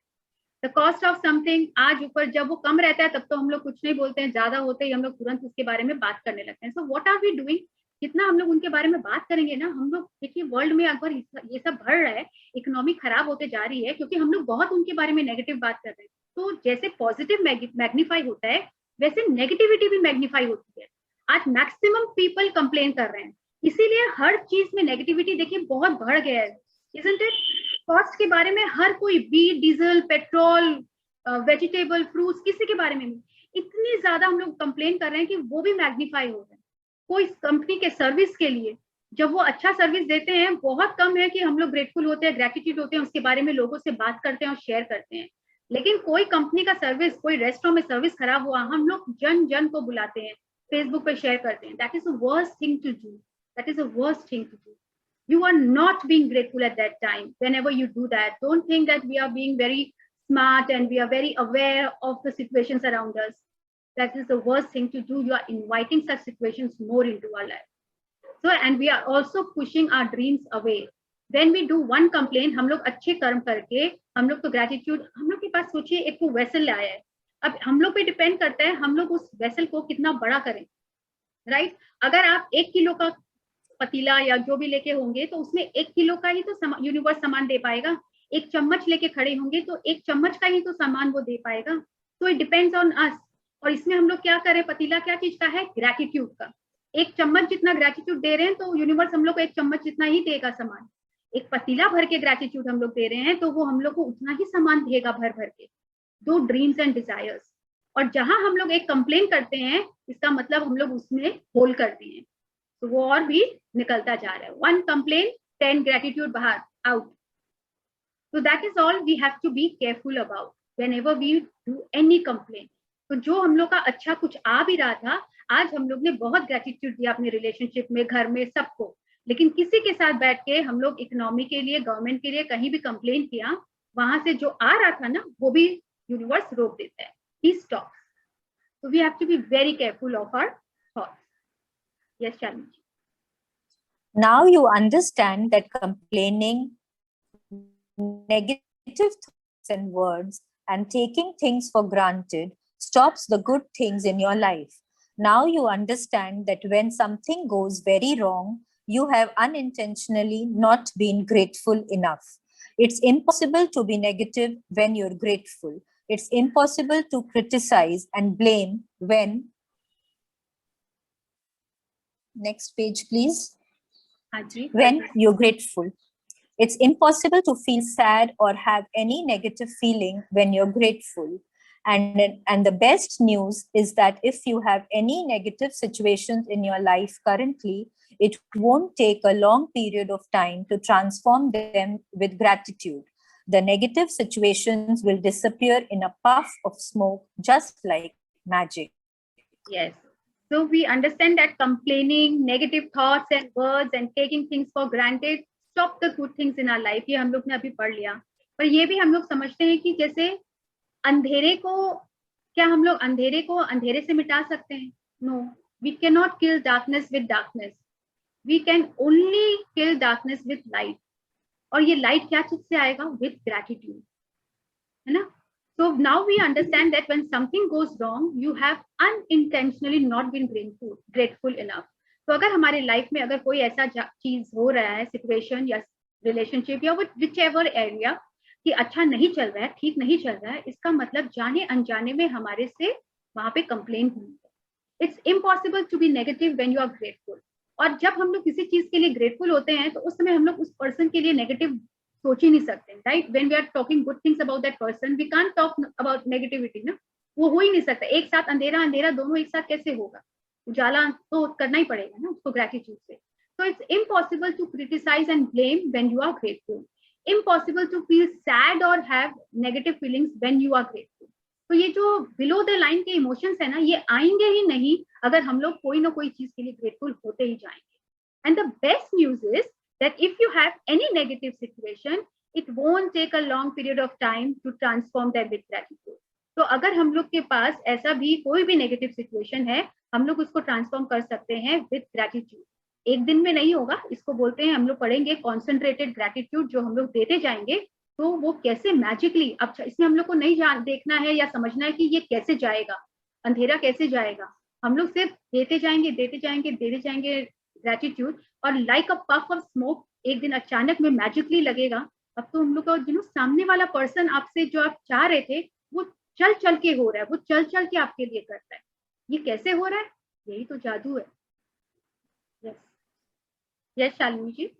The cost of something, आज ऊपर जब वो कम रहता है तब तो हम लोग कुछ नहीं बोलते हैं, ज्यादा होते ही हम लोग तुरंत उसके बारे में बात करने लगते हैं. So what are we doing? जितना हम लोग उनके बारे में बात करेंगे ना, हम लोग देखिए वर्ल्ड में अगर ये सब बढ़ रहा है, इकोनॉमी खराब होते जा रही है, क्योंकि हम लोग बहुत उनके बारे में नेगेटिव बात कर रहे हैं. तो जैसे पॉजिटिव मैग्नीफाई होता है, वैसे नेगेटिविटी भी मैग्नीफाई होती है. आज मैक्सिमम पीपल कंप्लेन कर रहे हैं, इसीलिए हर चीज में नेगेटिविटी देखिए बहुत बढ़ गया है. Isn't it? कॉस्ट के बारे में हर कोई, be diesel, petrol, vegetable, fruits, किसी के बारे में इतनी ज्यादा हम लोग कंप्लेन कर रहे हैं कि वो भी मैग्नीफाई हो रहे हैं. कोई कंपनी के सर्विस के लिए जब वो अच्छा सर्विस देते हैं, बहुत कम है कि हम लोग ग्रेटफुल होते हैं, ग्रेटिट्यूड होते हैं, उसके बारे में लोगों से बात करते हैं और शेयर करते हैं. लेकिन कोई कंपनी का सर्विस, कोई रेस्टोरेंट में सर्विस खराब हुआ, हम लोग जन जन को बुलाते हैं, फेसबुक पे शेयर करते हैं. That is the worst thing to do. That is the worst thing to do. You are not being grateful at that time. Whenever you do that, don't think that we are being very smart and we are very aware of the situations around us. That is the worst thing to do. You are inviting such situations more into our life. So, and we are also pushing our dreams away. When we do one complaint, हम लोग अच्छे कर्म करके, हम लोग तो gratitude, हम लोग के पास सोचिए एक वो vessel आया है. अब हम लोग पे डिपेंड करता है हम लोग उस vessel को कितना बड़ा करें, right? अगर आप 1 किलो का पतीला या जो भी लेके होंगे तो उसमें 1 किलो का ही तो यूनिवर्स सामान दे पाएगा। 1 चम्मच लेके खड़े होंगे तो 1 चम्मच का ही तो सामान वो दे पाएगा। तो इट डिपेंड्स ऑन अस। और इसमें हम लोग क्या करें, पतीला क्या चीज का है, ग्रेटिट्यूड का। 1 चम्मच जितना ग्रेटिट्यूड दे रहे हैं तो यूनिवर्स हम लोग को 1 चम्मच जितना ही देगा सामान। एक पतीला भर के ग्रेटिट्यूड हम लोग दे रहे हैं तो वो हम लोग को उतना ही सामान देगा भर भर के। दो ड्रीम्स एंड डिजायर्स। और जहां हम लोग एक कंप्लेन करते हैं, इसका मतलब हम लोग उसमें होल कर दिए हैं, तो वो और भी निकलता जा रहा है। 1 कंप्लेन 10 ग्रेटिट्यूड बाहर out. So that is all we have to be careful about whenever we do any complaint. तो जो हम लोग का अच्छा कुछ आ भी रहा था, आज हम लोग ने बहुत ग्रेटिट्यूड दिया अपने रिलेशनशिप में, घर में, सबको, लेकिन किसी के साथ बैठ के हम लोग इकोनॉमी के लिए, गवर्नमेंट के लिए कहीं भी कंप्लेन किया, वहां से जो आ रहा था ना वो भी यूनिवर्स रोक देता है। He stops. So we have to be very careful of our thoughts. Yes, Shalini. Now you understand that complaining, negative thoughts and words, and taking things for granted stops the good things in your life. Now you understand that when something goes very wrong, you have unintentionally not been grateful enough. It's impossible to be negative when you're grateful. It's impossible to criticize and blame when. Next page, please. When you're grateful. It's impossible to feel sad or have any negative feeling when you're grateful. And the best news is that if you have any negative situations in your life currently, it won't take a long period of time to transform them with gratitude. The negative situations will disappear in a puff of smoke, just like magic. Yes. So we understand that complaining, negative thoughts and words and taking things for granted stop the good things in our life. ये हम लोग ने अभी पढ़ लिया। पर ये भी हम लोग समझते हैं कि जैसे अंधेरे को, क्या हम लोग अंधेरे को अंधेरे से मिटा सकते हैं? No, we cannot kill darkness with darkness. We can only kill darkness with light. और ये light क्या चीज से आएगा? With gratitude, है ना? So now we understand that when something goes wrong, you have unintentionally not been grateful enough. तो अगर हमारे लाइफ में अगर कोई ऐसा चीज हो रहा है, सिचुएशन या रिलेशनशिप या विच एवर एरिया कि अच्छा नहीं चल रहा है, ठीक नहीं चल रहा है, इसका मतलब जाने अनजाने में हमारे से वहां पे कंप्लेन हुई है। It's impossible to be negative when you are grateful. और जब हम लोग किसी चीज के लिए ग्रेटफुल होते हैं तो उस समय हम लोग उस पर्सन के लिए नेगेटिव सोच ही नहीं सकते, right? When we are talking good things about that person, we can't talk about negativity ना, वो हो ही नहीं सकता। एक साथ अंधेरा अंधेरा दोनों एक साथ कैसे होगा? उजाला तो करना ही पड़ेगा ना उसको ग्रेटिट्यूड से। So it's impossible to criticize and blame when you are grateful. Impossible to feel sad or have negative feelings when you are grateful. तो ये जो below the line के इमोशंस है ना, ये आएंगे ही नहीं अगर हम लोग कोई ना कोई चीज के लिए ग्रेटफुल होते ही जाएंगे। And the best news is that if you have any negative situation, it won't take a long period of time to transform that with gratitude. तो अगर हम लोग के पास ऐसा भी कोई भी नेगेटिव सिचुएशन है, हम लोग उसको ट्रांसफॉर्म कर सकते हैं विद ग्रेटिट्यूड। एक दिन में नहीं होगा, इसको बोलते हैं, हम लोग पढ़ेंगे कॉन्सेंट्रेटेड ग्रेटिट्यूड। जो हम लोग देते जाएंगे तो वो कैसे मैजिकली, अब इसमें हम लोग को नहीं देखना है या समझना है कि ये कैसे जाएगा, अंधेरा कैसे जाएगा। हम लोग सिर्फ देते जाएंगे देते जाएंगे देते जाएंगे ग्रेटिट्यूड, और like a puff of smoke एक दिन अचानक में मैजिकली लगेगा। अब तो हम लोग का सामने वाला पर्सन आपसे जो आप चाह रहे थे वो चल चल के हो रहा है, वो चल चल के आपके लिए करता है। ये कैसे हो रहा है? यही तो जादू है। Yes yes Shalini ji.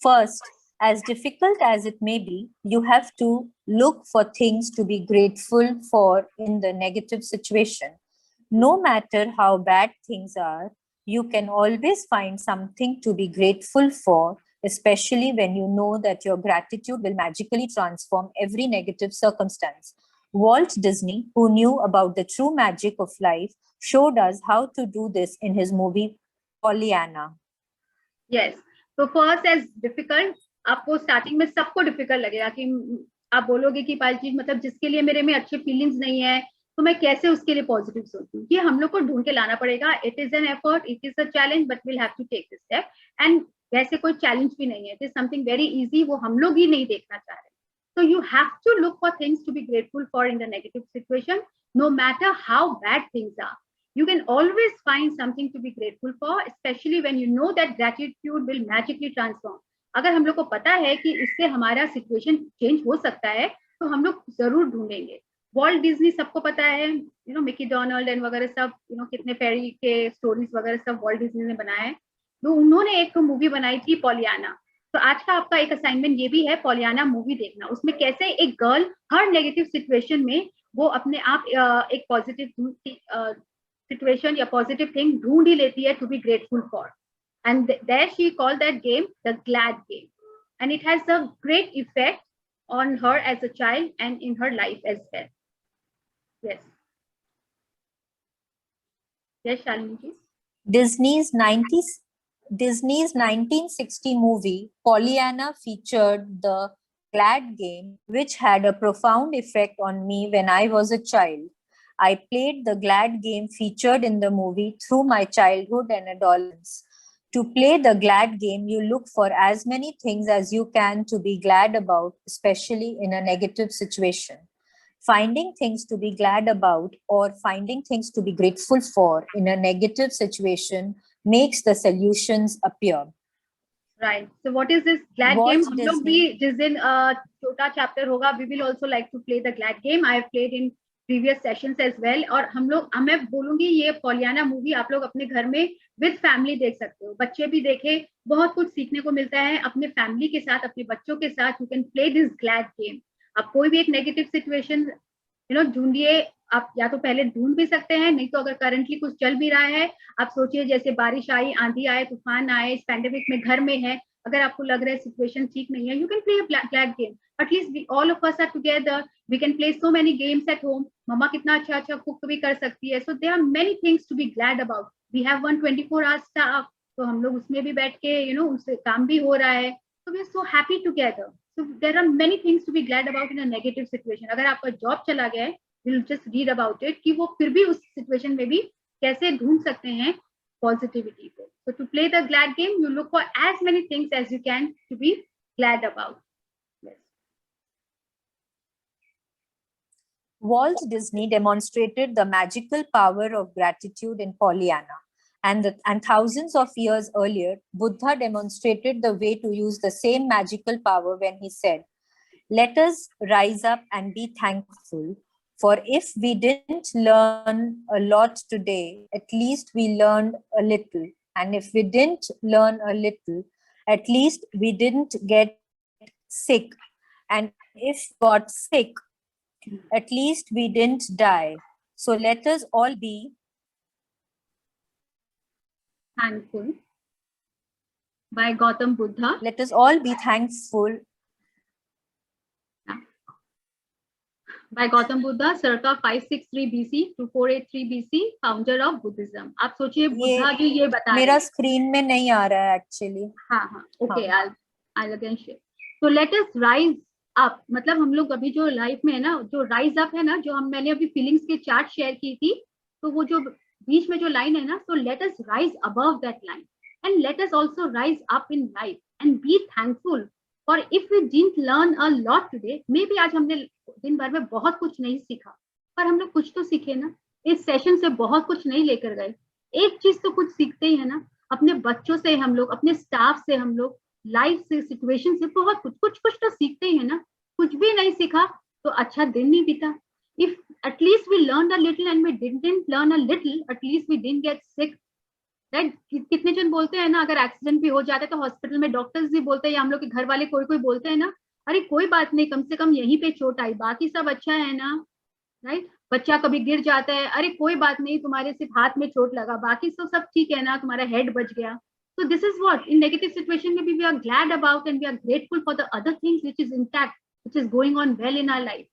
First, as difficult as it may be, you have to look for things to be grateful for in the negative situation. No matter how bad things are, you can always find something to be grateful for, especially when you know that your gratitude will magically transform every negative circumstance. Walt Disney, who knew about the true magic of life, showed us how to do this in his movie Pollyanna. Yes. तो first as difficult, आपको starting में सबको difficult लगेगा कि आप बोलोगे कि पाजी मतलब जिसके लिए मेरे में अच्छे फीलिंग्स नहीं है तो मैं कैसे उसके लिए पॉजिटिव सोचूं। ये हम लोग को ढूंढ के लाना पड़ेगा। It is an effort, it is a challenge, but will have to take this step. And वैसे कोई चैलेंज भी नहीं है, it is something very easy, वो हम लोग ही नहीं देखना चाह रहे। So you have to look for things to be grateful for in the negative situation, no matter how bad things are. You can always find something to be grateful for, especially when you know that gratitude will magically transform. अगर हम लोग को पता है कि इससे हमारा situation change हो सकता है, तो हम लोग जरूर ढूंढेंगे. वॉल्ट डिज्नी सबको पता है, मिकी डोनाल्ड एंड वगैरह सब, कितने फेरी के स्टोरीज वगैरह सब वॉल्ट डिज्नी ने बनाया है. तो उन्होंने एक मूवी बनाई थी पॉलियाना. तो आज का आपका एक असाइनमेंट ये भी है, पॉलियाना मूवी देखना. उसमें कैसे एक गर्ल हर नेगेटिव सिचुएशन में वो अपने आप एक पॉजिटिव सिचुएशन या पॉजिटिव थिंग ढूंढ ही लेती है to be grateful for. And there she called that game the glad game, and it has a great effect on her as a child and in her life as well. Yes. Yes, Shalini ji. Disney's 1960 movie Pollyanna featured the glad game, which had a profound effect on me when I was a child. I played the glad game featured in the movie through my childhood and adolescence. To play the glad game, you look for as many things as you can to be glad about, especially in a negative situation. Finding things to be glad about or finding things to be grateful for in a negative situation makes the solutions appear. Right. So what is this glad Walt game? हम लोग भी Disney. जिस दिन छोटा chapter होगा, we will also like to play the glad game. I have played in previous sessions as well. और मैं बोलूंगी ये पॉलियाना मूवी आप लोग अपने घर में विद फैमिली देख सकते हो. बच्चे भी देखे, बहुत कुछ सीखने को मिलता है. अपने फैमिली के साथ, अपने बच्चों के साथ you can play this glad game. आप कोई भी एक नेगेटिव सिचुएशन ढूंढिए. आप या तो पहले ढूंढ भी सकते हैं, नहीं तो अगर करंटली कुछ चल भी रहा है, आप सोचिए जैसे बारिश आई, आंधी आए, तूफान आए, इस पैंडेमिक में घर में है, अगर आपको लग रहा है सिचुएशन ठीक नहीं है, you can play a glad game. At least all of us are together, we can play so many games at home. मम्मा कितना अच्छा अच्छा कुक भी कर सकती है. So there are many things to be glad about. We have 124 hours staff, तो हम लोग उसमें भी बैठ के उससे काम भी हो रहा है. So we are so happy together. So there are many things to be glad about in a negative situation. अगर आपका जॉब चला गया है, we'll just read about it कि वो फिर भी उस सिचुएशन में भी कैसे ढूंढ सकते हैं पॉजिटिविटी को. So to play the glad game, you look for as many things as you can to be glad about. Yes. Walt Disney demonstrated the magical power of gratitude in Pollyanna. And thousands of years earlier, Buddha demonstrated the way to use the same magical power when he said, "Let us rise up and be thankful, for if we didn't learn a lot today, at least we learned a little. And if we didn't learn a little, at least we didn't get sick. And if we got sick, at least we didn't die. So let us all be Thankful by Gautam Buddha. Let us all be thankful By Gautam Buddha, circa 563 BC to 483 BC, founder of Buddhism. आप सोचिए बुद्धा जी ये बता मेरा screen में नहीं आ रहा है actually. हाँ okay, I'll again share. So let us rise up. मतलब हम लोग अभी जो लाइफ में है ना, जो राइज अप है ना, जो मैंने अभी फीलिंग्स के चार्ट शेयर की थी, तो वो जो बीच में जो लाइन है ना, so let us rise above that line and let us also rise up in life and be thankful. और if we didn't learn a lot today, maybe आज हमने दिन भर में बहुत कुछ नहीं सीखा, पर हम लोग कुछ तो सीखे ना. इस सेशन से बहुत कुछ नहीं लेकर गए, एक चीज तो कुछ सीखते ही है ना. अपने बच्चों से हम लोग, अपने स्टाफ से हम लोग, लाइफ से, सिचुएशन से बहुत कुछ तो सीखते ही है ना. कुछ भी नहीं सीखा तो अच्छा दिन नहीं बीता. If at least we learned a little and we didn't learn a little, at least we didn't get sick. Right? कितने जन बोलते हैं ना, अगर एक्सीडेंट भी हो जाता है तो हॉस्पिटल में डॉक्टर्स भी बोलते हैं, या हम लोग के घर वाले कोई बोलते हैं ना, अरे कोई बात नहीं, कम से कम यहीं पे चोट आई, बाकी सब अच्छा है ना. राइट? बच्चा कभी गिर जाता है, अरे कोई बात नहीं, तुम्हारे सिर्फ हाथ में चोट लगा, बाकी सब ठीक है ना, तुम्हारा हेड बच गया. So this is what in negative situation maybe we are glad about and we are grateful for the other things which is intact, which is going on well in our life.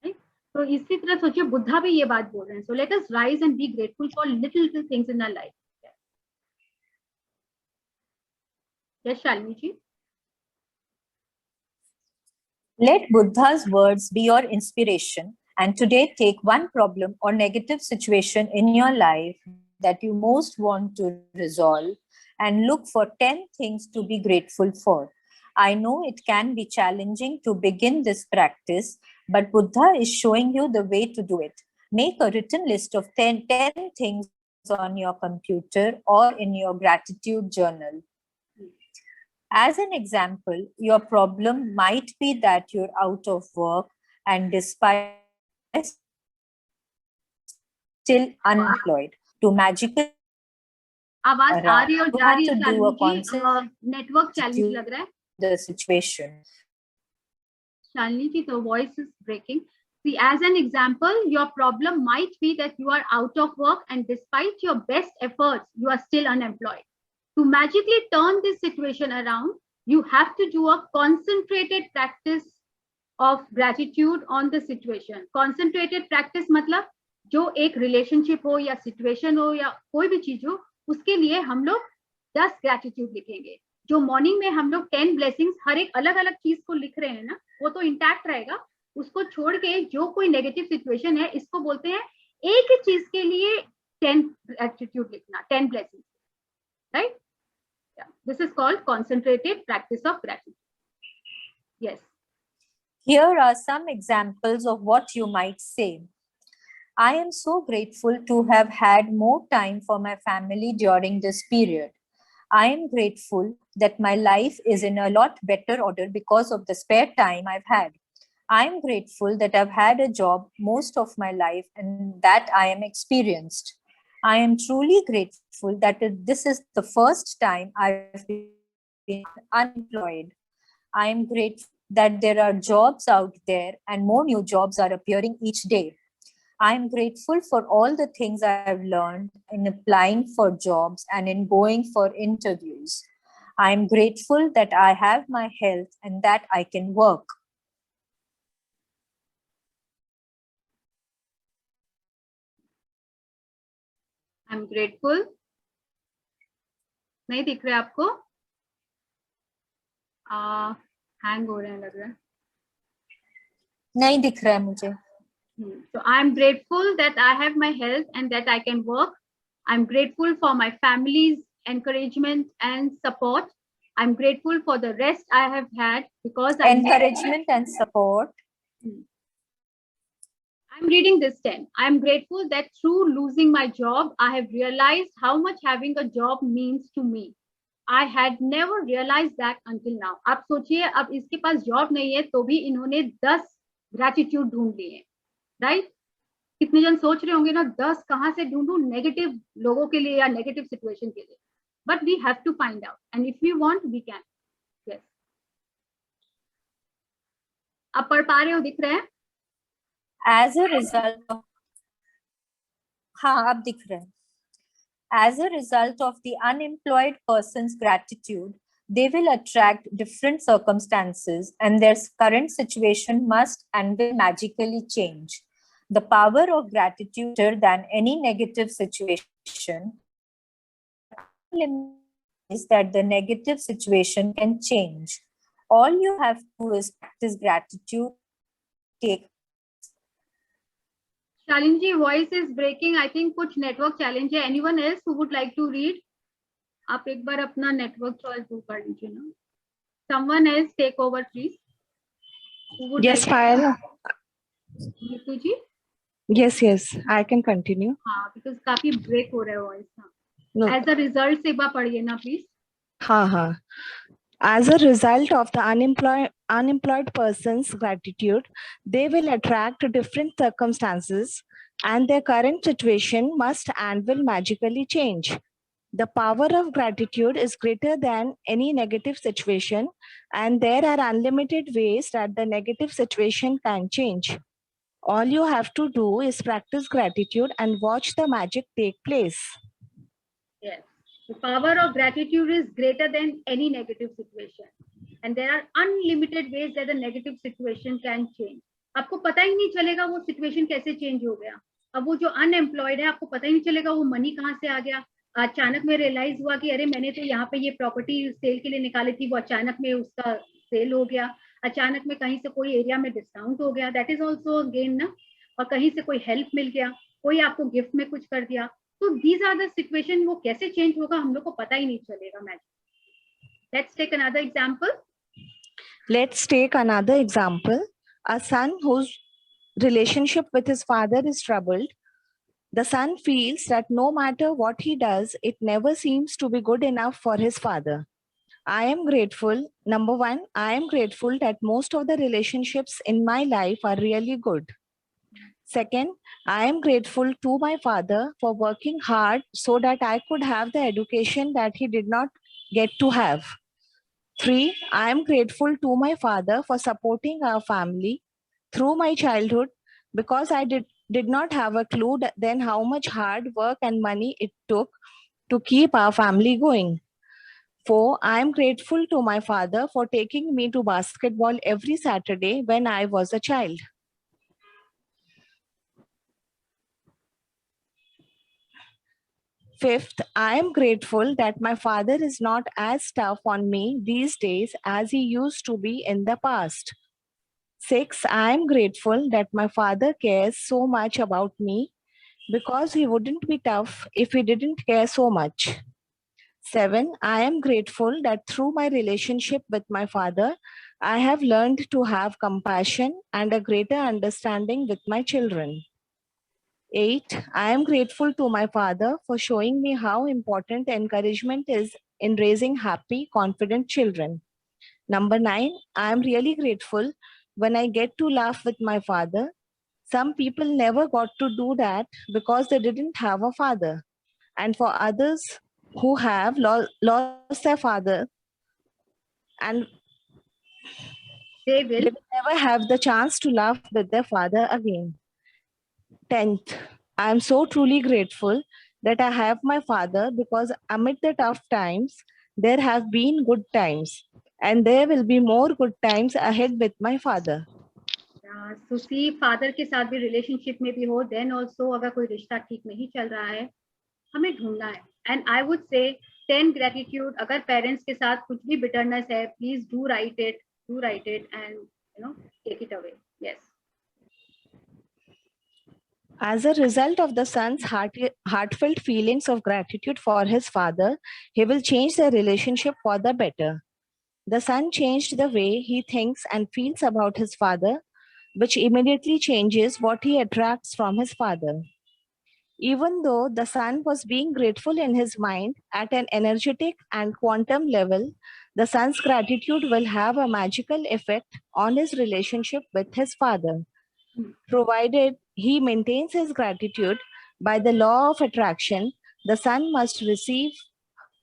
Right? तो इसी तरह सोचिए बुद्धा भी ये बात बोल रहे हैं. So let us rise and be grateful for little things in our life. Yes, Shalini ji. Let Buddha's words be your inspiration, and today take one problem or negative situation in your life that you most want to resolve and look for 10 things to be grateful for. I know it can be challenging to begin this practice, but Buddha is showing you the way to do it. Make a written list of 10 things on your computer or in your gratitude journal. As an example, your problem might be that you're out of work and despite still unemployed. To magically आवाज आ रही है और you जा have रही है to do Shalini a ji, constant network challenge लग रहा है the situation. Shalini ji, the voice is breaking. See, as an example, your problem might be that you are out of work and despite your best efforts, you are still unemployed. To magically turn this situation around, you have to do a concentrated practice of gratitude on the situation. Concentrated practice मतलब जो एक relationship हो या situation हो या कोई भी चीज हो, उसके लिए हम लोग 10 gratitude लिखेंगे. जो मॉर्निंग में हम लोग 10 ब्लेसिंग्स हर एक अलग अलग चीज को लिख रहे हैं ना, वो तो इंटैक्ट रहेगा. उसको छोड़ के जो कोई नेगेटिव सिचुएशन है, इसको बोलते हैं एक ही चीज के लिए 10 ग्रेटिट्यूड लिखना, 10 blessings, right? This is called concentrated practice of gratitude. Yes. Here are some examples of what you might say. I am so grateful to have had more time for my family during this period. I am grateful that my life is in a lot better order because of the spare time I've had. I am grateful that I've had a job most of my life and that I am experienced. I am truly grateful that this is the first time I've been unemployed. I am grateful that there are jobs out there and more new jobs are appearing each day. I am grateful for all the things I have learned in applying for jobs and in going for interviews. I am grateful that I have my health and that I can work. I'm grateful. नहीं दिख रहा है आपको? Hang हो रहे हैं लग रहा है. नहीं दिख रहा है मुझे. So I'm grateful that I have my health and that I can work. I'm grateful for my family's encouragement and support. I'm grateful for the rest I have had because Encouragement and support. I'm reading this 10. I'm grateful that through losing my job, I have realized how much having a job means to me. I had never realized that until now. आप सोचिए, अब इसके पास job नहीं है तो भी इन्होंने 10 gratitude ढूंढ लिए, राइट? कितने जन सोच रहे होंगे ना, 10 कहाँ से ढूंढूं नेगेटिव लोगों के लिए या नेगेटिव सिचुएशन के लिए. But we have to find out and if you want we can. Yes, आप पढ़ पा रहे हो? दिख रहे हैं? As a result of, हाँ अब दिख रहा है. As a result of the unemployed person's gratitude, they will attract different circumstances and their current situation must and will magically change. The power of gratitude is greater than any negative situation is that the negative situation can change. All you have to do is practice gratitude. Take Shalin ji, voice is breaking. I think कुछ network challenge है. Anyone else who would like to read? आप एक बार अपना network choice do कर लीजिए ना. Someone else take over, please. Who would Yes, like Payal. Neetu ji? Yes, I can continue. हाँ, because काफी break हो रहा है voice. हाँ. No. As a result से एक बार पढ़िए ना, please. हाँ. As a result of the unemployed person's gratitude, they will attract different circumstances and their current situation must and will magically change. The power of gratitude is greater than any negative situation and there are unlimited ways that the negative situation can change. All you have to do is practice gratitude and watch the magic take place. Yes. The power of gratitude is greater than any negative situation. And there are unlimited ways that the negative situation can change. आपको पता ही नहीं चलेगा वो situation कैसे change हो गया. अब वो जो unemployed है, आपको पता ही नहीं चलेगा वो money कहाँ से आ गया. अचानक में realize हुआ कि अरे मैंने तो यहाँ पे ये property sale के लिए निकाली थी, वो अचानक में उसका sale हो गया. अचानक में कहीं से कोई area में discount हो गया. That is also a gain ना. और कहीं से कोई help मिल गया, कोई आपको gift में कुछ कर दिया. So these are the situation. वो कैसे change होगा हम लोग को पता ही नहीं चलेगा. Magic. Let's take another example. Let's take another example. A son whose relationship with his father is troubled, the son feels that no matter what he does, it never seems to be good enough for his father. I am grateful. Number one, I am grateful that most of the relationships in my life are really good. Second, I am grateful to my father for working hard so that I could have the education that he did not get to have. 3, I am grateful to my father for supporting our family through my childhood because I did not have a clue then how much hard work and money it took to keep our family going. 4, I am grateful to my father for taking me to basketball every Saturday when I was a child. Fifth, I am grateful that my father is not as tough on me these days as he used to be in the past. 6, I am grateful that my father cares so much about me because he wouldn't be tough if he didn't care so much. 7, I am grateful that through my relationship with my father, I have learned to have compassion and a greater understanding with my children. 8, I am grateful to my father for showing me how important encouragement is in raising happy, confident children. Number 9, I am really grateful when I get to laugh with my father. Some people never got to do that because they didn't have a father. And for others who have lost their father and they they will. will never have the chance to laugh with their father again. 10th, I am so truly grateful that I have my father because amid the tough times, there have been good times and there will be more good times ahead with my father. So see, father के साथ भी relationship में भी हो, then also अगर कोई रिश्ता ठीक नहीं चल रहा है, हमें ढूंढना है. And I would say 10 gratitude. अगर पेरेंट्स के साथ कुछ भी बिटरनेस है, please do write it and you know take it away. Yes. As a result of the son's heartfelt feelings of gratitude for his father, he will change their relationship for the better. The son changed the way he thinks and feels about his father, which immediately changes what he attracts from his father. Even though the son was being grateful in his mind at an energetic and quantum level, the son's gratitude will have a magical effect on his relationship with his father. Provided he maintains his gratitude by the law of attraction, the son must receive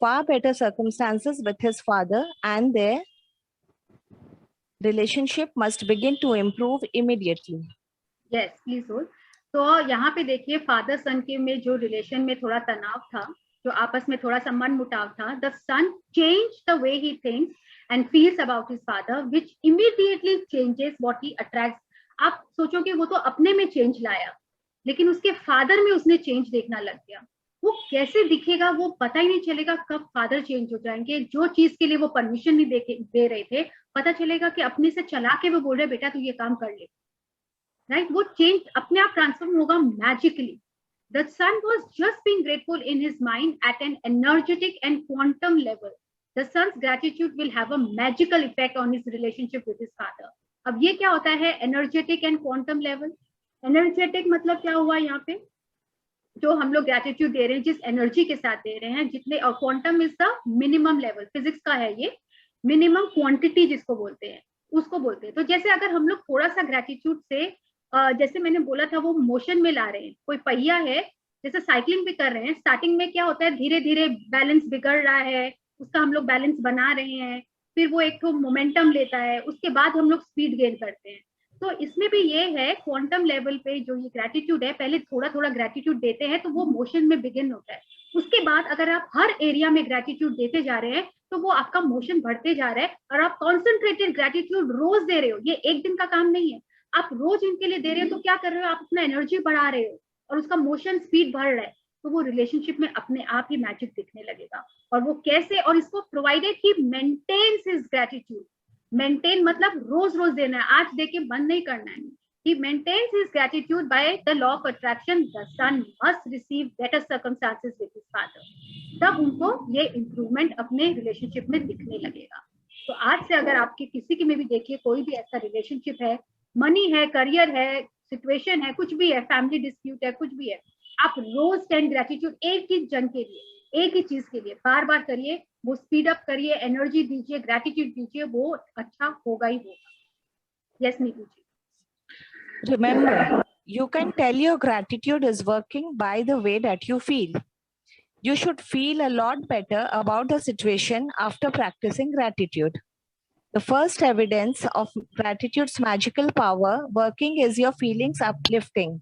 far better circumstances with his father and their relationship must begin to improve immediately. Yes, please hold. तो यहाँ पे देखिए, father सन के में जो relation में थोड़ा तनाव था, जो आपस में थोड़ा सा मन मुटाव था, the son change the way he thinks and feels about his father, which immediately changes what he attracts. आप सोचोगे वो तो अपने में चेंज लाया, लेकिन उसके फादर में उसने चेंज देखना लग गया. वो कैसे दिखेगा वो पता ही नहीं चलेगा कब फादर चेंज हो जाएंगे. जो चीज के लिए वो परमिशन नहीं दे रहे थे, पता चलेगा कि अपने से चला के वो बोल रहे बेटा तू ये काम कर ले. राइट, वो चेंज अपने आप ट्रांसफॉर्म होगा magically. The son was just being grateful in his mind at an energetic and quantum level. The son's gratitude will have a magical effect on his relationship with his father. अब ये क्या होता है energetic and quantum level? Energetic मतलब क्या हुआ यहाँ पे, जो हम लोग ग्रेटिट्यूड दे रहे हैं जिस एनर्जी के साथ दे रहे हैं जितने, और quantum is the minimum level, physics का है ये, मिनिमम क्वांटिटी जिसको बोलते हैं उसको बोलते हैं. तो जैसे अगर हम लोग थोड़ा सा ग्रेटिट्यूड से, जैसे मैंने बोला था वो मोशन में ला रहे हैं, कोई पहिया है जैसे साइकिलिंग भी कर रहे हैं, स्टार्टिंग में क्या होता है धीरे धीरे बैलेंस बिगड़ रहा है, उसका हम लोग बैलेंस बना रहे हैं, फिर वो एक तो मोमेंटम लेता है, उसके बाद हम लोग स्पीड गेन करते हैं. तो इसमें भी ये है क्वांटम लेवल पे जो ये ग्रेटिट्यूड है, पहले थोड़ा थोड़ा ग्रेटिट्यूड देते हैं तो वो मोशन में बिगिन होता है. उसके बाद अगर आप हर एरिया में ग्रेटिट्यूड देते जा रहे हैं तो वो आपका मोशन बढ़ते जा रहा है, और आप कॉन्सेंट्रेटेड ग्रेटिट्यूड रोज दे रहे हो. ये एक दिन का काम नहीं है, आप रोज इनके लिए दे रहे हो तो क्या कर रहे हो, आप अपना एनर्जी बढ़ा रहे हो और उसका मोशन स्पीड बढ़ रहा है. तो वो रिलेशनशिप में अपने आप ही मैजिक दिखने लगेगा. और वो कैसे, और इसको provided he maintains his gratitude. Maintain मतलब रोज रोज देना है, आज दे के बंद नहीं करना है. He maintains his gratitude by the law of attraction. The son must receive better circumstances with his father. तब उनको ये इम्प्रूवमेंट अपने रिलेशनशिप में दिखने लगेगा. तो आज से अगर आपके किसी के में भी देखिए कोई भी ऐसा रिलेशनशिप है, मनी है, करियर है, सिचुएशन है, कुछ भी है, फैमिली डिस्प्यूट है, कुछ भी है, आप रोज 10 ग्रेटिट्यूड एक ही जन के लिए, एक ही चीज के लिए बार बार करिए, वो स्पीड अप करिए, एनर्जी दीजिए, ग्रेटिट्यूड दीजिए, वो अच्छा होगा ही होगा। Yes Neetu ji. Remember, you can tell your gratitude is working by the way that you feel. You should feel a lot better about the situation after practicing gratitude. The first evidence of gratitude's magical power working is your feelings uplifting.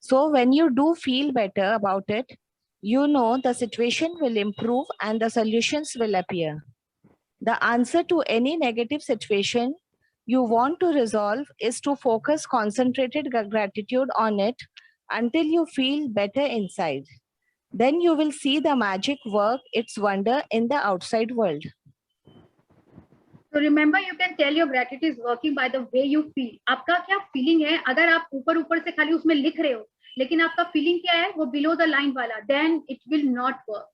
So when you do feel better about it, you know the situation will improve and the solutions will appear. The answer to any negative situation you want to resolve is to focus concentrated gratitude on it until you feel better inside. Then you will see the magic work its wonder in the outside world. So remember, you can tell your gratitude is working by the way you feel. आपका क्या feeling है? अगर आप ऊपर ऊपर से खाली उसमें लिख रहे हो, लेकिन आपका फीलिंग क्या है, वो बिलो द लाइन वाला, then it will not work.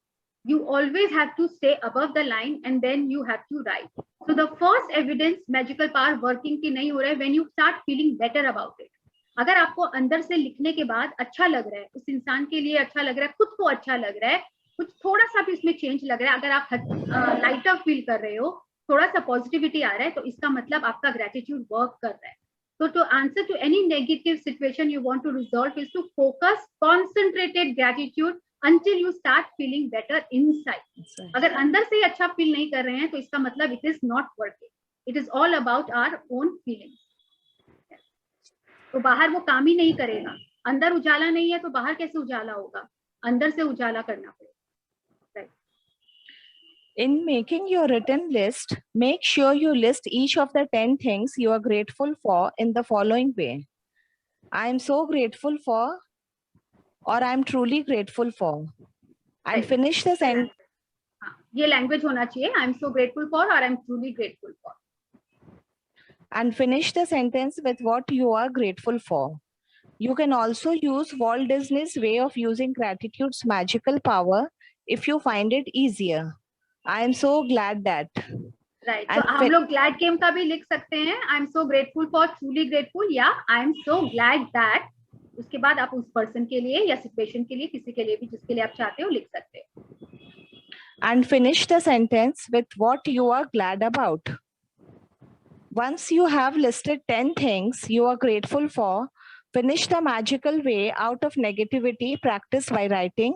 You always have to stay above the line and then you have to write. So the first evidence magical power working की नहीं हो रहा है when you start feeling better about it. अगर आपको अंदर से लिखने के बाद अच्छा लग रहा है, उस इंसान के लिए अच्छा लग रहा है, खुद को अच्छा लग रहा है, कुछ थोड़ा सा भी उसमें चेंज लग रहा है, अगर आप लाइटर फील कर रहे हो, थोड़ा सा पॉजिटिविटी आ रहा है, तो इसका मतलब आपका ग्रेटिट्यूड वर्क कर रहा है. So to answer to any negative situation you want to resolve is to focus concentrated gratitude until you start feeling better inside. अगर अंदर से ही अच्छा फील नहीं कर रहे हैं तो इसका मतलब it is not working. It is all about our own feelings. तो बाहर वो काम ही नहीं करेगा. अंदर उजाला नहीं है तो बाहर कैसे उजाला होगा? अंदर से उजाला करना पड़ेगा. In making your written list, make sure you list each of the 10 things you are grateful for in the following way. I am so grateful for, or I am truly grateful for. And finish the sentence. ये language होना चाहिए. I am so grateful for or I am truly grateful for. And finish the sentence with what you are grateful for. You can also use Walt Disney's way of using gratitude's magical power if you find it easier. I am so glad that. Right. तो हम लोग glad game का भी लिख सकते हैं. I am so grateful for, truly grateful, या I am so glad that. उसके बाद आप उस पर्सन के लिए या सिचुएशन के लिए, किसी के लिए भी जिसके लिए आप चाहते हो, लिख सकते हो. And finish the sentence with what you are glad about. Once you have listed 10 things you are grateful for, finish the magical way out of negativity practice by writing,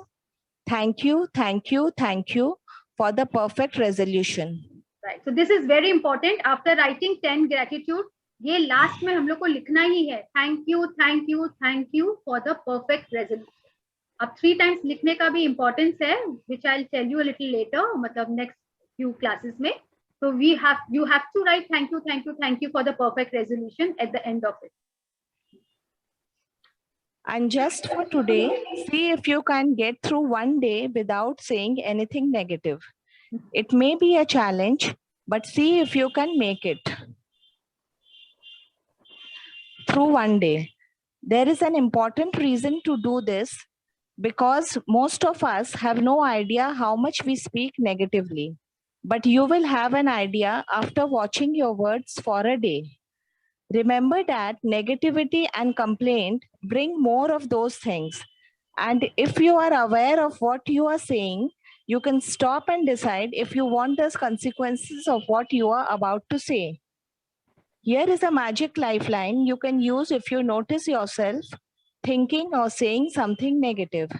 thank you, thank you, thank you for the perfect resolution. Right. So this is very important. After writing 10 gratitude, ये last में हम लोग को लिखना ही है. Thank you, thank you, thank you for the perfect resolution. अब 3 times लिखने का भी importance है, which I'll tell you a little later, मतलब next few classes में. So you have to write thank you, thank you, thank you for the perfect resolution at the end of it. And just for today, see if you can get through one day without saying anything negative. It may be a challenge, but see if you can make it through one day. There is an important reason to do this because most of us have no idea how much we speak negatively. But you will have an idea after watching your words for a day. Remember that negativity and complaint bring more of those things. And if you are aware of what you are saying, you can stop and decide if you want the consequences of what you are about to say. Here is a magic lifeline you can use if you notice yourself thinking or saying something negative.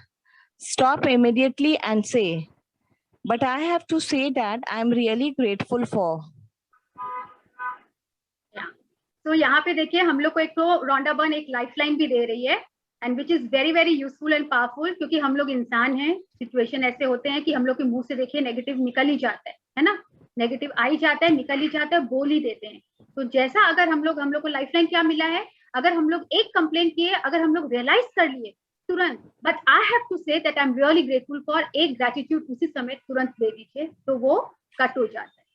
Stop immediately and say, but I have to say that I am really grateful for. तो यहाँ पे देखिए हम लोग को एक तो Rhonda Byrne एक लाइफलाइन भी दे रही है, and which is very very useful and powerful, क्योंकि हम लोग इंसान हैं, सिचुएशन ऐसे होते हैं कि हम लोग के मुंह से देखिए नेगेटिव निकल ही जाता है ना, नेगेटिव आ ही जाता है, निकल ही जाता है, बोल ही देते हैं. तो जैसा अगर हम लोग को लाइफलाइन क्या मिला है, अगर हम लोग एक कंप्लेंट किए, अगर हम लोग रियलाइज कर लिए तुरंत, but I have to say that I am really grateful for, एक ग्रेटिट्यूड उसी समय तुरंत दे दीजिए, तो वो कट हो जाता है.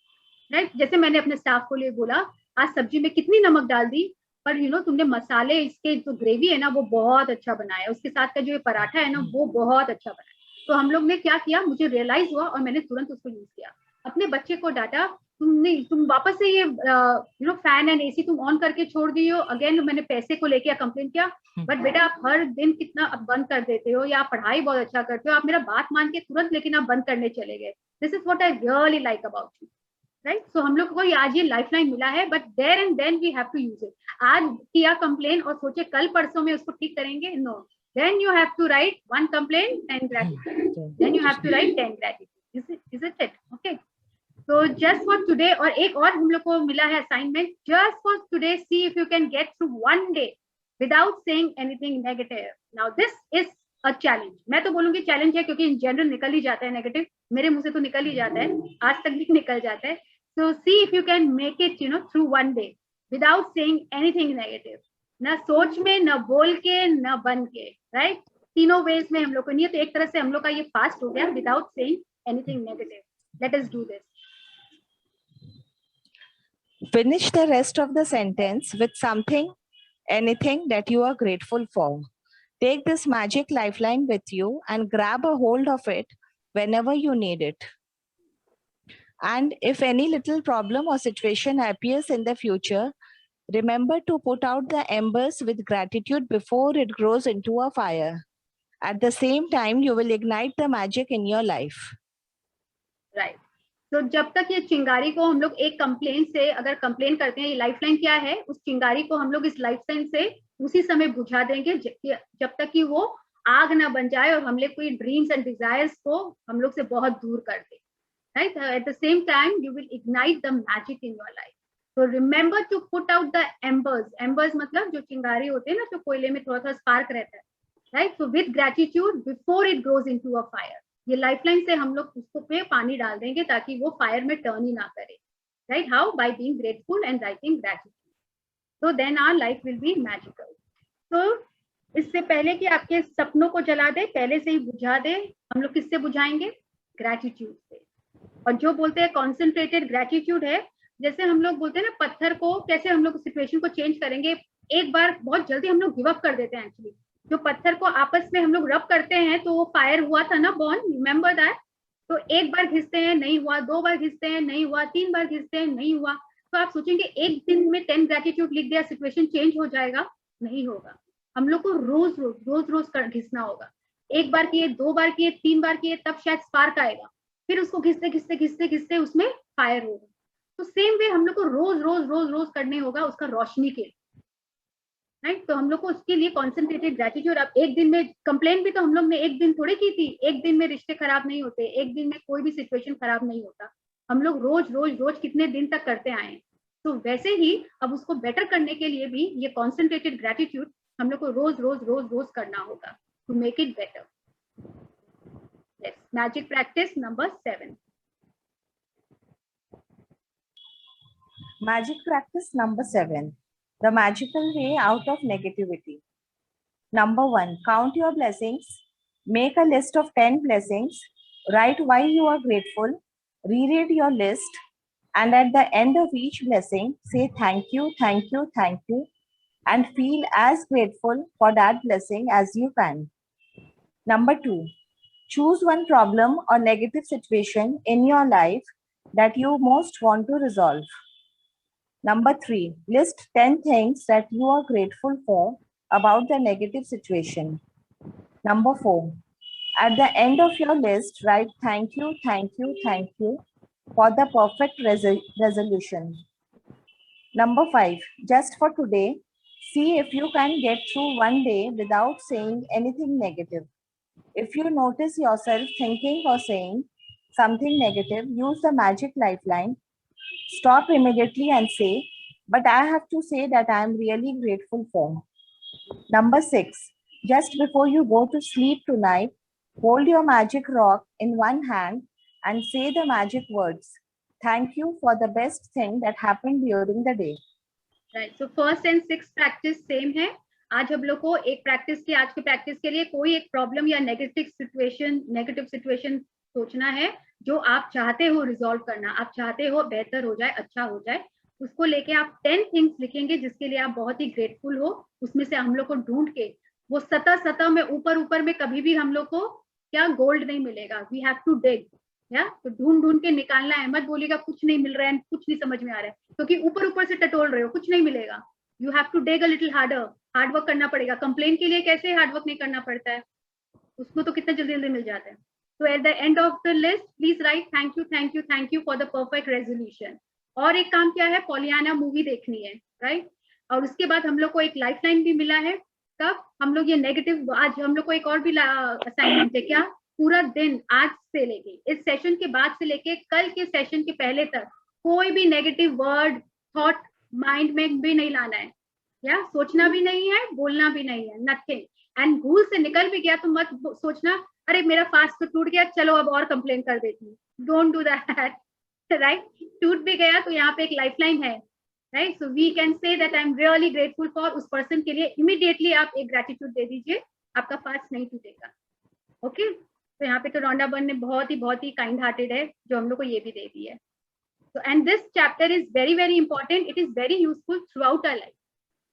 राइट. जैसे मैंने अपने स्टाफ को लिए बोला, आज सब्जी में कितनी नमक डाल दी, पर तुमने मसाले, इसके जो ग्रेवी है ना वो बहुत अच्छा बनाया, उसके साथ का जो ये पराठा है ना वो बहुत अच्छा बनाया. तो हम लोग ने क्या किया, मुझे रियलाइज हुआ और मैंने तुरंत उसको यूज किया. अपने बच्चे को डांटा, तुम तुम वापस से ये फैन एंड एसी तुम ऑन करके छोड़ दी हो, अगेन मैंने पैसे को लेके कंप्लेन किया, बट बेटा आप हर दिन कितना अब बंद कर देते हो, या आप पढ़ाई बहुत अच्छा करते हो, आप मेरा बात मान के तुरंत लेकिन आप बंद करने चले गए. This is what I really like about you, right. So हम लोग को आज ये लाइफलाइन मिला है, but there and then we have to use it. आज किया कंप्लेन और सोचे कल परसों में उसको ठीक करेंगे, no. Then you have to write 1 complaint, 10 gratitude. Then you have to write 10 gratitude. Isn't it? Okay. So just for today, और एक और हम लोग को मिला है assignment. Just for today, see if you can get through one day without saying anything negative. Now this is a challenge. मैं तो बोलूंगी challenge है, क्योंकि in general निकल ही जाता है negative. मेरे मुंह से तो निकल ही जाता है, आज तक भी निकल जाता है. So see if you can make it, through one day without saying anything negative. ना सोच में, ना बोल के, ना बन के, राइट. तीनों वेज में हम लोग को नहीं है, तो एक तरह से हम लोग का ये फास्ट हो गया without saying anything negative. Let us do this. Finish the rest of the sentence with something, anything that you are grateful for. Take this magic lifeline with you and grab a hold of it whenever you need it. And if any little problem or situation appears in the future, remember to put out the embers with gratitude before it grows into a fire. At the same time, you will ignite the magic in your life. Right. तो जब तक ये चिंगारी को हम लोग एक complain से अगर कंप्लेन करते हैं, ये लाइफलाइन क्या है, उस चिंगारी को हम लोग इस लाइफलाइन से उसी समय बुझा देंगे जब तक कि वो आग ना बन जाए और हम लोग कोई ड्रीम्स एंड डिजायर्स को हम लोग से बहुत दूर कर दे. Right. At the same time you will ignite the magic in your life. So remember to put out the embers. Embers मतलब जो चिंगारी होते हैं ना, जो कोयले में थोड़ा थोड़ा स्पार्क रहता है, right? So with gratitude before it goes into a fire. ये लाइफलाइन से हम लोग उसको पे पानी डाल देंगे ताकि वो फायर में टर्न ही ना करे, right? How? By being grateful and writing gratitude. So then our life will be magical. So इससे पहले कि आपके सपनों को जला दे, पहले से ही बुझा दे. हम लोग किससे बुझाएंगे? ग्रेटिट्यूड से. और जो बोलते हैं कॉन्सेंट्रेटेड ग्रेटिट्यूड है, जैसे हम लोग बोलते हैं ना, पत्थर को कैसे हम लोग सिचुएशन को चेंज करेंगे. एक बार बहुत जल्दी हम लोग गिव अप कर देते हैं. एक्चुअली जो पत्थर को आपस में हम लोग रब करते हैं, तो वो फायर हुआ था ना, बॉर्न, रिमेंबर दैट. तो एक बार घिसते हैं नहीं हुआ, 2 बार घिसते हैं नहीं हुआ, 3 बार घिसते हैं नहीं हुआ, तो आप सोचेंगे एक दिन में 10 ग्रेटिट्यूड लिख दिया सिचुएशन चेंज हो जाएगा. नहीं होगा. हम लोग को रोज रोज घिसना होगा. एक बार किए, 2 बार किए, 3 बार किए, तब शायद स्पार्क आएगा. फिर उसको घिसते उसमें फायर होगा. तो सेम वे हम लोग को रोज करने होगा उसका रोशनी के, राइट. तो हम लोग को उसके लिए कॉन्सेंट्रेटेड ग्रेटिट्यूड. अब एक दिन में कंप्लेन भी तो हम लोग ने एक दिन थोड़ी की थी. एक दिन में रिश्ते खराब नहीं होते, एक दिन में कोई भी सिचुएशन खराब नहीं होता. हम लोग रोज कितने दिन तक करते आए. तो वैसे ही अब उसको बेटर करने के लिए भी ये कॉन्सेंट्रेटेड ग्रेटिट्यूड हम लोग को रोज करना होगा to make it better. Yes. Magic practice number 7. Magic practice number 7. The magical way out of negativity. Number 1. Count your blessings. Make a list of 10 blessings. Write why you are grateful. Reread your list. And at the end of each blessing, say thank you, and feel as grateful for that blessing as you can. Number 2. Choose one problem or negative situation in your life that you most want to resolve. Number 3, list 10 things that you are grateful for about the negative situation. Number 4, at the end of your list, write thank you for the perfect resolution. Number 5, just for today, see if you can get through one day without saying anything negative. If you notice yourself thinking or saying something negative, use the magic lifeline. Stop immediately and say, but I have to say that I am really grateful for. Number 6, just before you go to sleep tonight, hold your magic rock in one hand and say the magic words. Thank you for the best thing that happened during the day. Right. So first and 6th practice same है. आज हम लोग को एक practice की, आज की practice के लिए कोई एक प्रॉब्लम या नेगेटिव सिचुएशन सोचना है जो आप चाहते हो रिजॉल्व करना, आप चाहते हो बेहतर हो जाए, अच्छा हो जाए. उसको लेके आप 10 थिंग्स लिखेंगे जिसके लिए आप बहुत ही ग्रेटफुल हो. उसमें से हम लोग को ढूंढ के वो सतह में ऊपर में कभी भी हम लोग को क्या गोल्ड नहीं मिलेगा. वी हैव टू डिग, या तो ढूंढ ढूंढ के निकालना है, मत बोलिएगा कुछ नहीं मिल रहा है, कुछ नहीं समझ में आ रहा है, क्योंकि ऊपर ऊपर से टटोल रहे हो, कुछ नहीं मिलेगा. You have to dig a little harder, hard work करना पड़ेगा. कंप्लेन के लिए कैसे हार्ड वर्क नहीं करना पड़ता है, उसको तो कितना जल्दी जल्दी मिल जाता है. So at the end of the list, please write thank you for the perfect resolution. और एक काम क्या है, पॉलियाना मूवी देखनी है, राइट? और उसके बाद हम लोग को एक लाइफलाइन भी मिला है. कब हम लोग ये नेगेटिव, आज हम लोग को एक और भी असाइनमेंट है, क्या? पूरा दिन आज से लेके इस सेशन के बाद से लेके कल के सेशन के पहले तक कोई भी नेगेटिव वर्ड थॉट माइंड में भी नहीं लाना है, या सोचना भी नहीं है, बोलना भी नहीं है, नथिंग. एंड भूल से निकल भी गया तो मत सोचना अरे मेरा फास्ट तो टूट गया, चलो अब और कंप्लेन कर देती हूँ. Don't do that, right? टूट भी गया तो यहाँ पे एक लाइफलाइन है, right? So we can say that I am really grateful for, उस पर्सन के लिए इमीडिएटली आप एक ग्रेटिट्यूड दे दीजिए, आपका फास्ट नहीं टूटेगा. ओके, तो यहाँ पे तो रोंडा बन ने बहुत ही काइंड हार्टेड है जो हम लोग को ये भी दे दी है. तो and this chapter is very important, it is very useful through out our,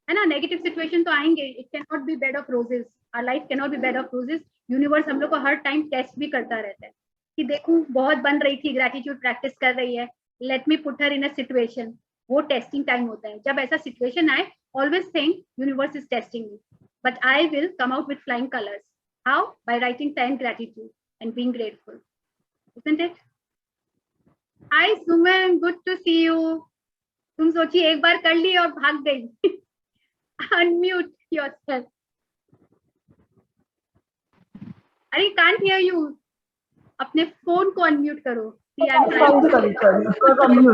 है ना? नेगेटिव सिचुएशन तो आएंगे, it can not be bed of roses, our life can not be bed of roses. Universe हम लोग को हर time test भी करता रहता है कि देखूं बहुत बन रही थी, ग्रेटिट्यूड प्रैक्टिस कर रही है, let me put her in a situation. वो टेस्टिंग टाइम होता है. जब ऐसा सिचुएशन आए, always think universe is testing me, but I will come out with flying colours. How? By writing 10 gratitude and being grateful, isn't it? Hi Suman, good to see you. तुम सोचिए एक बार कर ली और भाग गई. Unmute yourself. अरे can't hear you. अपने phone को अनम्यूट करो. Sorry.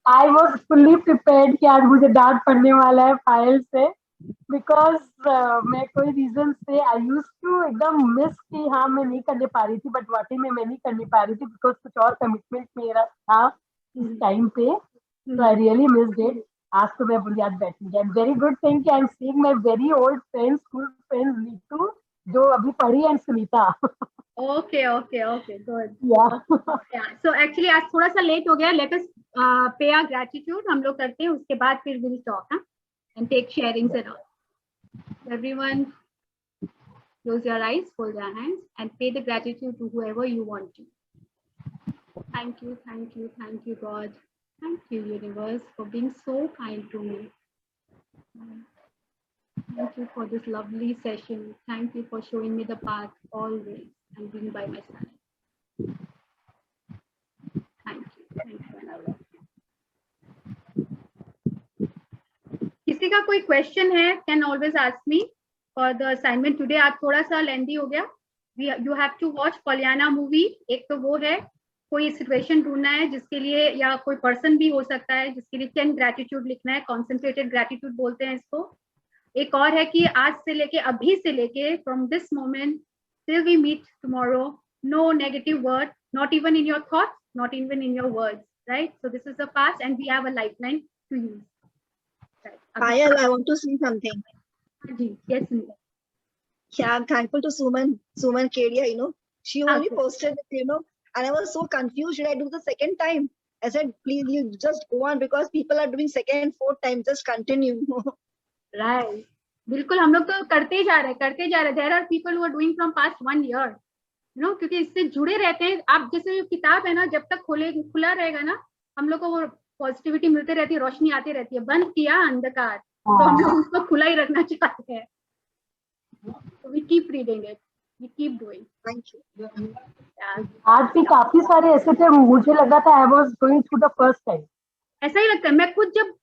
I was fully prepared कि आज मुझे डांट पड़ने वाला है फाइल से, because मैं कोई रीजन से I used to एकदम मिस कि हाँ मैं नहीं करने पा रही थी, बट वाकई में मैं नहीं करने पा रही थी बिकॉज कुछ और कमिटमेंट मेरा था इस टाइम पे. So I really missed it. आज तो मैं बुनियाद बैठी है. Very good thing कि I'm seeing my very old friends, school friends Neetu, जो अभी पढ़ी, and Sunita. Okay, good. Yeah. So actually आज थोड़ा सा लेट हो गया. Let us pay our gratitude. हम लोग करते हैं, उसके बाद फिर we'll talk, huh? And take sharings and all. Everyone, close your eyes, fold your hands, and pay the gratitude to whoever you want to. Thank you, God. Thank you, universe, for being so kind to me. Thank you for this lovely session. Thank you for showing me the path always and being by my side. Thank you. And I love you. किसी का कोई question है, can always ask me for the assignment today. आज थोड़ा सा lengthy हो गया. You have to watch Pollyanna movie. एक तो वो है, कोई सिचुएशन ढूंढना है जिसके लिए, या कोई पर्सन भी हो सकता है जिसके लिए 10 ग्रेटिट्यूड लिखना है. कॉन्सेंट्रेटेड ग्रेटिट्यूड बोलते हैं इसको. एक और है कि आज से लेके, अभी से लेके, from this moment till we meet tomorrow, no negative word, not even in your thoughts, not even in your words, right? So this is the past and we have a lifeline to use. Right. Payal, I want to say something. Yes. Yeah, I'm thankful to Suman Kedia, she only Okay. posted it, and I was so confused. Should I do the second time? I said, please, you just go on because people are doing second, fourth time. Just continue. Right. बिल्कुल, हम लोग तो करते जा रहे. There are people who are doing from past 1 year. क्योंकि इससे जुड़े रहते हैं. आप जैसे किताब है ना, जब तक खुला रहेगा ना, हम लोग को वो पॉजिटिविटी मिलती रहती है, रोशनी आती रहती है. बंद किया अंधकार, तो हम लोग उसको खुला ही रखना चाहते हैं. We keep reading it. We keep doing. Thank you. Yeah. आज भी काफी सारे ऐसे थे, मुझे लगा था I was going through the first time. ऐसा ही लगता है. मैं खुद जब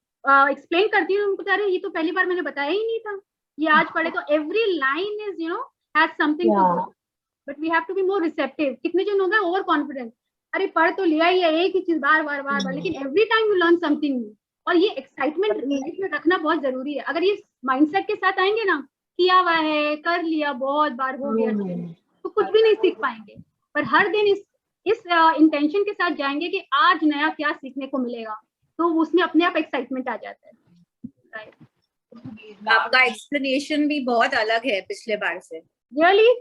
एक्सप्लेन करती हूँ उनको, अरे ये तो पहली बार मैंने बताया ही नहीं था, ये आज पढ़े. तो every line is has something to do. But we have to be more receptive. कितने जन होगा ओवर कॉन्फिडेंट, अरे पढ़ तो लिया ही है, एक ही चीज बार, लेकिन every time you learn something new. और ये एक्साइटमेंट लाइफ में रखना बहुत जरूरी है. अगर ये माइंडसेट के साथ आएंगे ना, किया हुआ है, कर लिया, बहुत बार हो गया, तो कुछ भी नहीं सीख पाएंगे. पर हर दिन इस इंटेंशन के साथ जाएंगे कि आज नया क्या सीखने को मिलेगा, तो उसमें अपने आप एक्साइटमेंट आ जाता है. राइट. आपका एक्सप्लेनेशन भी बहुत अलग है पिछले बार से. रियली